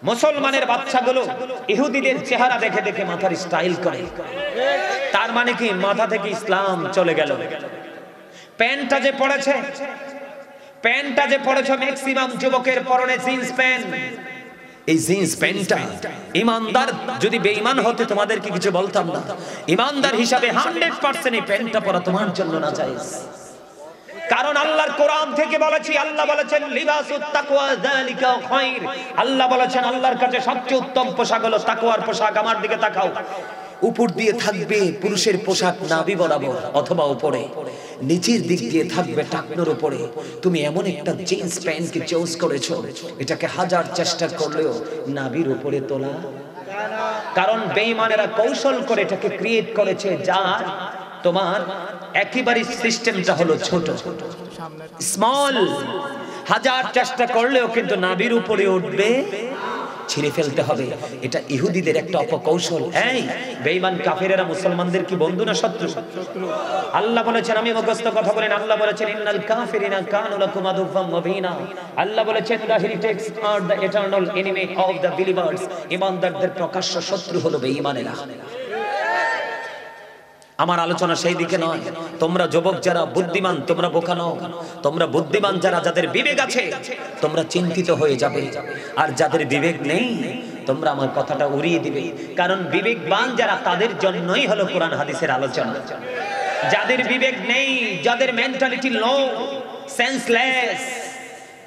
মুসলমানের বাচ্চাগুলো ইহুদিদের চেহারা দেখে দেখে মাথার স্টাইল করে। তার মানে কি মাথা থেকে ইসলাম চলে গেল। প্যান্টটা যে পড়েছে ম্যাক্সিমাম যুবকের পরনে জিন্স প্যান্ট। এই জিন্স প্যান্টটা ইমানদার যদি বেঈমান হতে তোমাদেরকে কিছু বলতাম না। ইমানদার হিসাবে 100% এই প্যান্টটা পরা তোমার জন্য নাজায়েজ। কারণ আল্লাহর কোরআন থেকে বলেছি, আল্লাহ বলেছেন লিবাসুত তাকওয়া যালিকা খায়র। আল্লাহ বলেছেন আল্লাহর কাছে সবচেয়ে উত্তম পোশাক হলো তাকওয়ার পোশাক। আমার দিকে তাকাও। উপর দিয়ে থাকবে পুরুষের পোশাক নাভি বরাবর অথবা উপরে, নিচের দিক দিয়ে থাকবে টাকনোর উপরে। তুমি এমন একটা জিন্স প্যান্টকে চয়েস করেছো, এটাকে হাজার চেষ্টা করলেও নাভির উপরে তোলা। কারণ বেঈমানেরা কৌশল করে এটাকে ক্রিয়েট করেছে, যার তোমার একেবারে সিস্টেমটা হলো ছোট, স্মল। হাজার চেষ্টা করলেও কিন্তু নাভির উপরে উঠবে, ছিঁড়ে ফেলতে হবে। এটা ইহুদিদের একটা অপকৌশল। এই বেঈমান কাফেরেরা মুসলমানদের কি বন্ধু না শত্রু? আল্লাহ বলেছেন, আমি মুখস্থ কথা বলেন, আল্লাহ বলেছেন ইন্নাল কাফিরিনা কানু লাকুম আদুওয়াম মুবিনা। আল্লাহ বলেছেন দ্য হেরিটেক্স আর the eternal enemy of the believers. ঈমানদারদের প্রকাশ্য শত্রু হলো বেঈমানেরা। আমার আলোচনা সেই দিকে নয়। তোমরা যুবক যারা বুদ্ধিমান, তোমরা বোকা নও। তোমরা বুদ্ধিমান যারা, যাদের বিবেক আছে, তোমরা চিন্তিত হয়ে যাবে। আর যাদের বিবেক নেই, তোমরা আমার কথাটা উড়িয়ে দিবে। কারণ বিবেকবান যারা, তাদের জন্যই হলো কোরআন হাদিসের আলোচনা। যাদের বিবেক নেই, যাদের মেন্টালিটি লো, সেন্সলেস,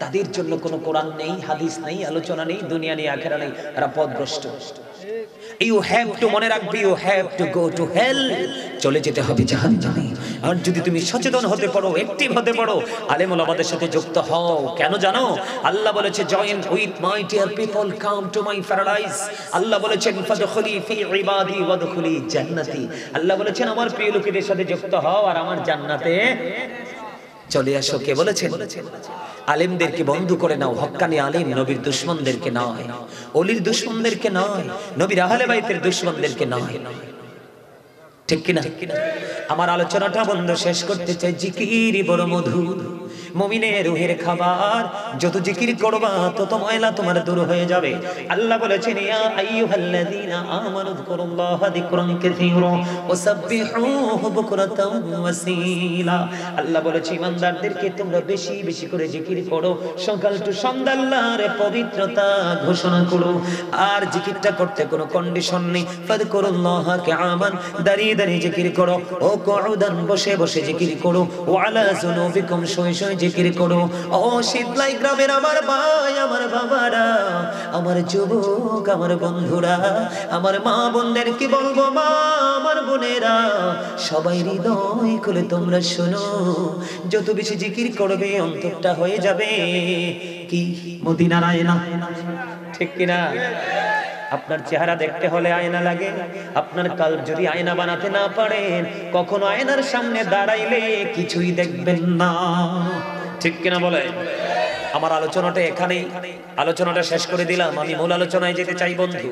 তাদের জন্য কোনো কোরআন নেই, হাদিস নেই, আলোচনা নেই, দুনিয়া নেই, আখিরা নেই, তারা পথভ্রষ্ট। You have to মনে রাখবে, you have to go to hell, চলে যেতে হবে জাহান্নামে। আর যদি তুমি সচেতন হতে পারো, অ্যাক্টিভ হতে পারো, আলেম ওলামাদের সাথে যুক্ত হও। কেন জানো? আল্লাহ বলেছে join with my dear people, come to my paradise. Allah বলেছেন ফাদখুলি ফি ইবাদি ওয়াদখুলি জান্নাতি। আল্লাহ বলেছেন আমার প্রিয় লোকেদের সাথে যুক্ত হও আর আমার জান্নাতে চলে আসো। কে বলেছেন? আলেমদেরকে বন্ধু করে নাও। হক্কানি আলেম নবীর দুশমনদেরকে নয়, ওলির দুশমনদেরকে নয়, নবীর আহলে বাইতের দুশমনদেরকে নয়। ঠিক কিনা? আমার আলোচনাটা বন্ধ শেষ করতে চাই। জিকির বড় মধুর, মুমিনের রূহের খাবার। যত জিকির করবা তত ময়লা তোমার দূর হয়ে যাবে। আল্লাহ বলেছেন ইয়া আইয়ুহাল্লাযীনা আমানু যিকুরুল্লাহা যিকরান কাসীরা ওয়াসাব্বিহুহু বুকরাতাও ওয়াসীলা। আল্লাহ বলেছে ইমানদারদেরকে তোমরা বেশি বেশি করে জিকির করো, সকাল টু সন্ধ্যা আল্লাহর পবিত্রতা ঘোষণা করো। আর জিকিরটা করতে কোনো কন্ডিশন নেই। ফাযকুরুল্লাহা কিয়ামান, দাঁড়িয়ে দাঁড়িয়ে জিকির করো, ও কুউদান বসে বসে জিকির করো, ওয়া আলা যুনুবিকুম শুয়ে শুয়ে জিকির করো। ও শীতলাই গ্রামের আমার ভাই, আমার বাবারা, আমার যুবক, আমার বন্ধুরা, আমার মা বোনদের কি বলবো, মা আমার বোনেরা, সবাই হৃদয় খুলে তোমরা শোনো। যত বেশি জিকির করবে অন্তরটা হয়ে যাবে কি মদিনার আয়না। ঠিক কিনা? আপনার চেহারা দেখতে হলে আয়না লাগে। আপনার কাল যদি আয়না বানাতে না পারেন, কখনো আয়নার সামনে দাঁড়াইলে কিছুই দেখবেন না। ঠিক কিনা বলে? আমার আলোচনাটা এখানেই, আলোচনাটা শেষ করে দিলাম। আমি মূল আলোচনায় যেতে চাই বন্ধু।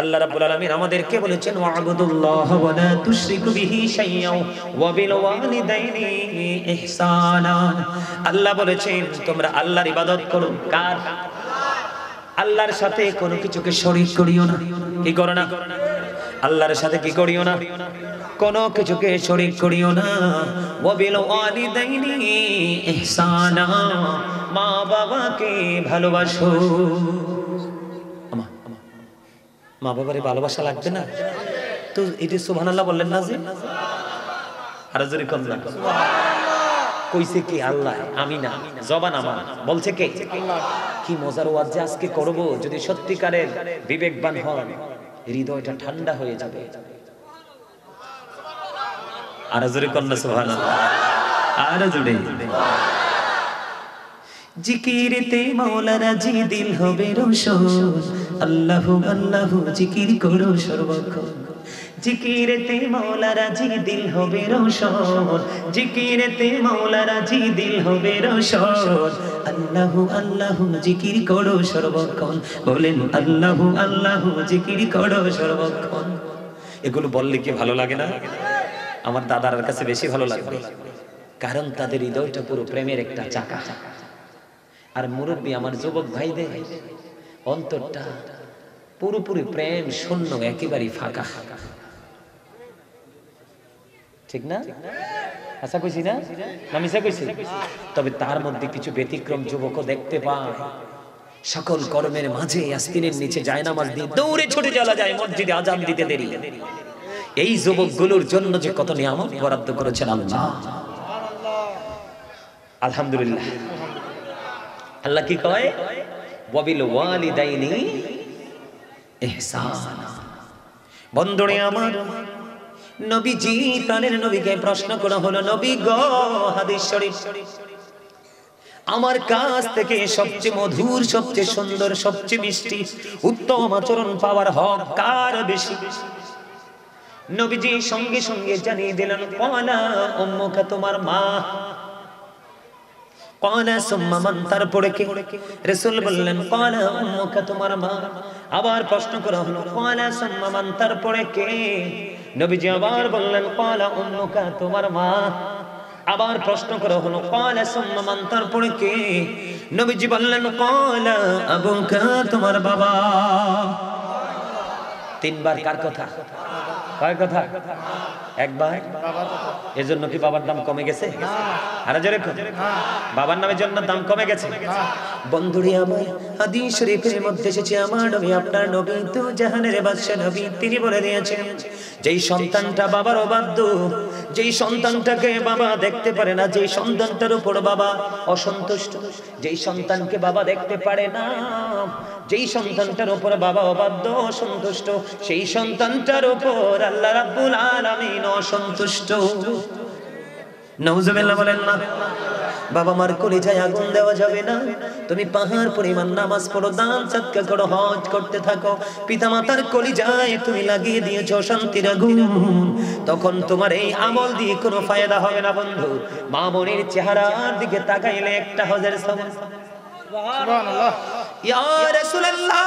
আল্লাহ রাব্বুল আলামিন আমাদেরকে বলেছেন ওয়া'বুদুল্লাহ ওয়া লা তুশরিকু বিহি শাইয়্যাও ওয়া বিল ওয়ালিদাইনি ইহসানা। আল্লাহ বলেছেন তোমরা আল্লাহর ইবাদত করো। কার? আল্লাহর সাথে কোনো কিছুকে শরীক করিও না। কি করো না? আল্লাহর সাথে কি করিও না? কোনো কিছুকে শরীক করিও না। ওয়া বিল ওয়ালিদাইনি ইহসানা, মা বাবাকে ভালোবাসো। মা বাবারে ভালোবাসা লাগবে না তো এটি সুবহানাল্লাহ বললেন না যে? আর জোরে কোন না? কইছে কি? আল্লাহ, আমি না, জবান আমার। বলছে কে? আল্লাহ। কি মজার ওয়াজ যে আজকে করব। যদি সত্যিকারের বিবেকবান হন, হৃদয়টা ঠান্ডা হয়ে যাবে। আর জোরে কোন না সুবহানাল্লাহ? আর জোরে। জিকিরেতে মাওলা রাজি, দিল হবে রোশন। আল্লাহু আল্লাহু জিকির করো সর্বক্ষণ। জিকিরেতে মাওলা রাজি, দিল হবে রোশন। জিকিরেতে মাওলা রাজি, দিল হবে রোশন। আল্লাহু আল্লাহু জিকির করো সর্বক্ষণ। বলেন আল্লাহু আল্লাহু জিকির করো সর্বক্ষণ। এগুলো বললে কি ভালো লাগে না? আমার দাদার কাছে বেশি ভালো লাগবে, কারণ তাদের হৃদয়টা পুরো প্রেমের একটা চাকা। আর মুরব্বী আমার যুবক ভাইদের অন্তরটা পুরোপুরি প্রেম শূন্য, একেবারে ফাঁকা। ঠিক না? আশা কইছি না? মিশা কইছি? তবে তার মধ্যে কিছু ব্যতিক্রম যুবকও দেখতে পায়। সকল কর্মের মাঝে আস্তিনের নিচে জায়নামাজ দিয়ে দৌড়ে ছুটে চলা যায় মসজিদে আজান দিতে দেরি। এই যুবকগুলোর জন্য যে কত নিয়ামত বরাদ্দ করেছেন আল্লাহ, আলহামদুলিল্লাহ। আল্লাহ কি কয়? ওয়াবিল ওয়ালিদাইনি ইহসানা। বন্ধুরে আমার, নবীজি প্রাণের নবীকে প্রশ্ন করা হলো, নবী গো, হাদিস শরীফ, আমার কাছ থেকে সবচেয়ে মধুর, সবচেয়ে সুন্দর, সবচেয়ে মিষ্টি, উত্তম আচরণ পাওয়ার হক কার বেশি? নবীজি সঙ্গে সঙ্গে জানিয়ে দিলেন, ক্বালা উম্মুকা, তোমার মা। ক্বালা সুম্মা মান, তারপরে কে? রাসূল বললেন ক্বালা উম্মুকা, তোমার মা। আবার প্রশ্ন করা হলো, ক্বালা সুম্মা মান, তারপরে কে? নবীজি আবার বললেন ক্বালা উম্মুকা, তোমার মা। আবার প্রশ্ন করা হলো, ক্বালা সুম্মা মান, তারপরে কে? নবীজি বললেন ক্বালা আবুকা, তোমার বাবা। তিনবার কার কথা? কার কথা? একবার। এজন্য কি বাবার দাম কমে গেছে? আরে জোরে বাবার নামের জন্য দাম কমে গেছে? বন্ধুরে আমার, হাদিস শরীফের মধ্যে এসেছে, আমার নবী, আপনার নবী, তো জাহানের বাদশা নবী, তিনি বলে দিয়েছেন, যেই সন্তানটা বাবার অবাধ্য, যেই সন্তানটাকে বাবা দেখতে পারে না, যেই সন্তানটার উপর বাবা অসন্তুষ্ট, যেই সন্তানকে বাবা দেখতে পারে না, যেই সন্তানটার উপর বাবা অবাধ্য অসন্তুষ্ট, সেই সন্তানটার উপর আল্লাহ রাব্বুল আলামিন অসন্তুষ্ট। নাউজুবিল্লাহ বলেন না। বাবা মার কলিজায় আগুন দেওয়া যাবে না। তুমি পাহাড় পরিমাণ নামাজ পড়ো, দান সদকা করো, হজ করতে থাকো, পিতামাতার কলিজায় তুমি লাগিয়ে দিয়েছো শান্তির আগুন, তখন তোমার এই আমল দিয়ে কোনো ফায়দা হবে না বন্ধু। মা বোনের চেহারার দিকে তাকাইলে একটা হজের সওয়াব। সুবহানাল্লাহ। ইয়া রাসূলুল্লাহ,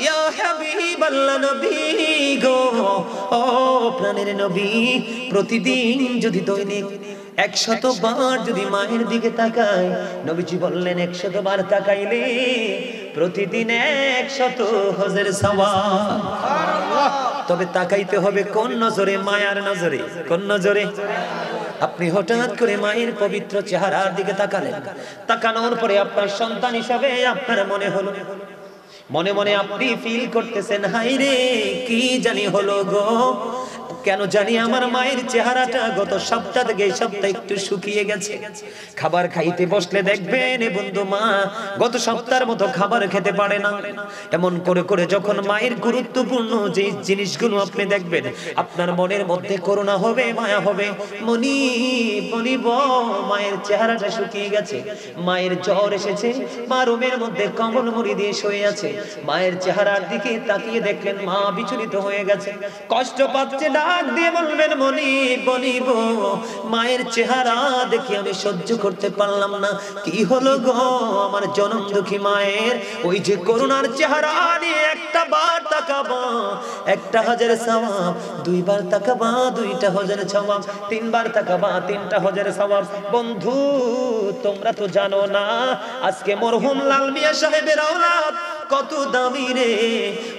ইয়া হাবিবাল্লাহ, নবী গো, ও প্রাণের নবী, প্রতিদিন যদি দৈনিক 100 বার যদি মায়ের দিকে তাকায়, নবীজি বললেন 100 বার তাকাইলে প্রতিদিন 100 হজের সওয়াব। সুবহানাল্লাহ। তবে তাকাইতে হবে কোন নজরে? মায়ার নজরে। কোন নজরে? আপনি হঠাৎ করে মায়ের পবিত্র চেহারার দিকে তাকালেন, তাকানোর পরে আপনার সন্তান হিসাবে আপনার মনে হলো, মনে মনে আপনি ফিল করতেছেন, হাই রে কি জানি হলো গো, কেন জানি আমার মায়ের চেহারাটা গত সপ্তাহ থেকে এই সপ্তাহে একটু শুকিয়ে গেছে। খাবার খাইতে বসলে দেখবেন বন্ধু মা গত সপ্তাহের মতো খাবার খেতে পারে না। এমন করে করে যখন মায়ের গুরুত্বপূর্ণ যে জিনিসগুলো আপনি দেখবেন, আপনার মনের মধ্যে করুণা হবে, মায়া হবে। মনিব মায়ের চেহারাটা শুকিয়ে গেছে, মায়ের জ্বর এসেছে, মা রুমের মধ্যে কম্বল মুড়ি দিয়ে শুয়ে আছে, মায়ের চেহারার দিকে তাকিয়ে দেখলেন মা বিচলিত হয়ে গেছে, কষ্ট পাচ্ছে, ডাক দিয়ে বলবেন মনিব মায়ের চেহারা দেখে আমি সহ্য করতে পারলাম না, কি হলো গো আমার জনম দুঃখী মায়ের? ওই যে করুণার চেহারা নিয়ে একটা বার তাকাবা 1টা হজের সওয়াব, 2 বার তাকাবা 2টা হজের সওয়াব, 3 বার তাকাবা 3টা হজের সওয়াব। বন্ধু তোমরা তো জানো না আজকে মরহুম লাল মিয়া সাহেবের আওলাদ কত দামি রে।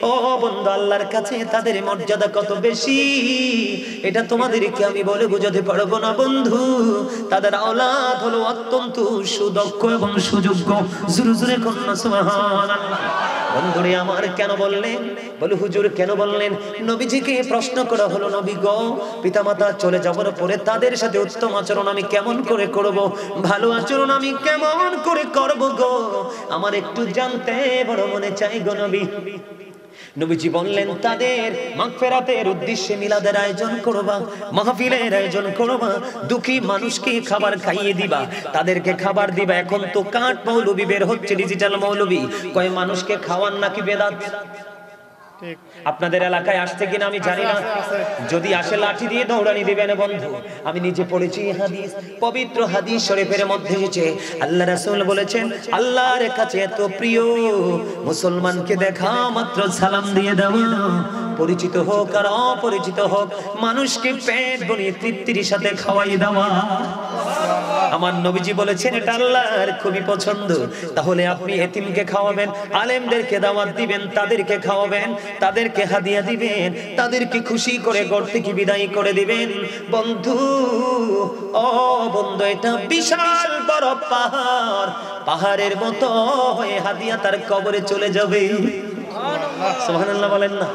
ও বন্ধু আল্লাহর কাছে তাদের মর্যাদা কত বেশি, এটা তোমাদেরকে আমি বলে বোঝাতে পারবো না বন্ধু। তাদের আওলাদ হলো অত্যন্ত সুদক্ষ এবং সুযোগ্য। জোরে জোরে কন্যা সুবহানাল্লাহ। বন্ধুরে আমার কেন বললেন? বলে হুজুর কেন বললেন? নবীজিকে প্রশ্ন করা হলো, নবী গো পিতামাতা চলে যাওয়ার পরে তাদের সাথে উত্তম আচরণ আমি কেমন করে করব, ভালো আচরণ আমি কেমন করে করব গো, আমার একটু জানতে বড় মনে চাই গো নবী। নবীজি বললেন তাদের মাগফিরাতের উদ্দেশ্যে মিলাদের আয়োজন করবা, মাহফিলের আয়োজন করবা, দুঃখী মানুষকে খাবার খাইয়ে দিবা, তাদেরকে খাবার দিবা। এখন তো কাঠ মৌলবি বের হচ্ছে, ডিজিটাল মৌলবি, কয় মানুষকে খাওয়ান নাকি বেদাত। আপনাদের এলাকায় আসছে কিনা আমি জানি না, যদি আসে লাঠি দিয়ে দৌড়ানি দিবেন বন্ধু। আমি নিজে পড়েছি হাদিস, পবিত্র হাদিস শরীফের মধ্যে এসেছে আল্লাহ রাসূল বলেছেন আল্লাহর কাছে এত প্রিয় মুসলমানকে দেখা মাত্র সালাম দিয়ে দেওয়া, পরিচিত হোক আর অপরিচিত হোক মানুষকে পেট ভরিয়ে তৃপ্তির সাথে খাওয়াই দেওয়া। আমার নবীজি বলেছেন এটা আল্লাহর খুবই পছন্দ। তাহলে আপনি এতিমকে খাওয়াবেন, আলেমদেরকে দাওয়াত দিবেন, তাদেরকে খাওয়াবেন, তাদেরকে হাদিয়া দিবেন, তাদেরকে খুশি করে ঘর থেকে বিদায় করে দিবেন। বন্ধু ও বন্ধু এটা বিশাল বড় পাহাড়, পাহাড়ের মতো হয়ে হাদিয়া তার কবরে চলে যাবে। সুবহানাল্লাহ বলেন না।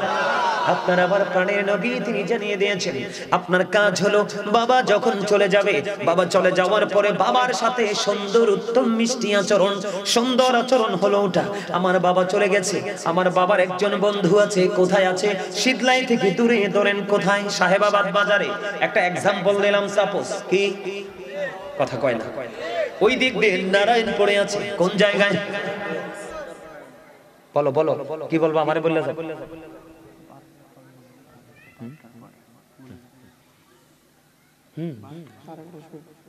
আপনার আবার প্রাণের নবী তিনি জানিয়ে দিয়েছেন আপনার কাজ হলো বাবা যখন চলে যাবে, বাবা চলে যাওয়ার পরে বাবার সাথে সুন্দর উত্তম মিষ্টি আচরণ, সুন্দর আচরণ হলো ওটা। আমার বাবা চলে গেছে, আমার বাবার একজন বন্ধু আছে, কোথায় আছে? শীতলাই থেকে দূরে, ধরেন কোথায়? সাহেবাবাদ বাজারে। একটা এক্সাম্পল দিলাম, সাপোজ কি কথা কয় না, ওই দিক দিয়ে নারায়ণপুরে আছে। কোন জায়গায়? বলো বলো কি বলবো, আমারে বললে যাও।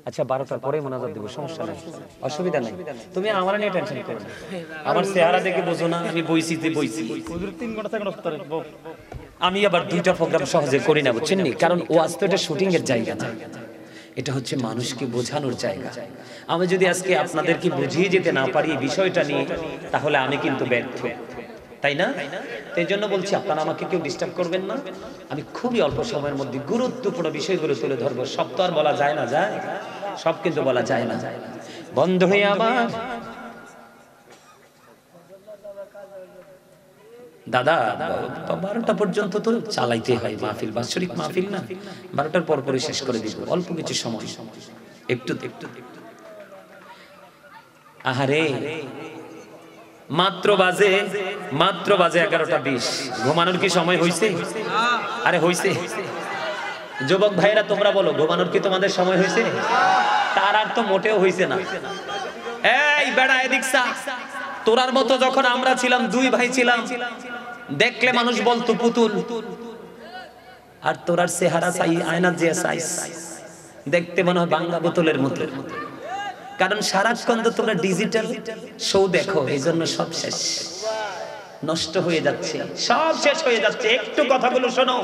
আচ্ছা 12টার পরে মোনাজাত দেব, সমস্যা নাই, অসুবিধা নাই, তুমি আমার নিয়ে টেনশন করো না। আমার চেহারা দেখে বুঝো না আমি বইছি। আমি আবার 2টা প্রোগ্রাম সহজে করি না, বুঝছেন নি? কারণ ওয়াজ তো এটা শুটিং এর জায়গা না, এটা হচ্ছে মানুষকে বোঝানোর জায়গা। আমি যদি আজকে আপনাদেরকে বুঝিয়ে যেতে না পারি এই বিষয়টা নিয়ে, তাহলে আমি কিন্তু ব্যর্থ, তাই না? এই জন্য বলছি আপনারা আমাকে কেউ ডিস্টার্ব করবেন না। আমি খুবই অল্প সময়ের মধ্যে গুরুত্বপূর্ণ বিষয়গুলো তুলে ধরবো। সব তো আর বলা যায় না, যায় সব কিন্তু বলা যায় না। বন্ধ হয়ে আবার দাদা 12টা পর্যন্ত তো চালাইতে হয় মাহফিল, বাৎসরিক মাহফিল না, 12টার পর পরে শেষ করে দিব, অল্প কিছু সময়, একটু আহারে মাত্র বাজে 11টা 20। ঘুমানোর কি সময় হয়েছে? আরে হয়েছে। যুবক ভাইরা তোমরা বলো, ঘুমানোর কি তোমাদের সময় হয়েছে? তার আর তো মোটেও হয়েছে না। এই বেড়া এদিক সা, তোরার মতো যখন আমরা ছিলাম, 2 ভাই ছিলাম, দেখলে মানুষ বলতো পুতুল, আর তোরার চেহারা চাই আয়নার যে সাইজ, দেখতে মনে হয় বাংলা বোতলের মতো। কারণ সারাক্ষণ তো তোমরা ডিজিটাল শো দেখো, এই জন্য সব শেষ, নষ্ট হয়ে যাচ্ছে, সব শেষ হয়ে যাচ্ছে। একটু কথাগুলো শোনো।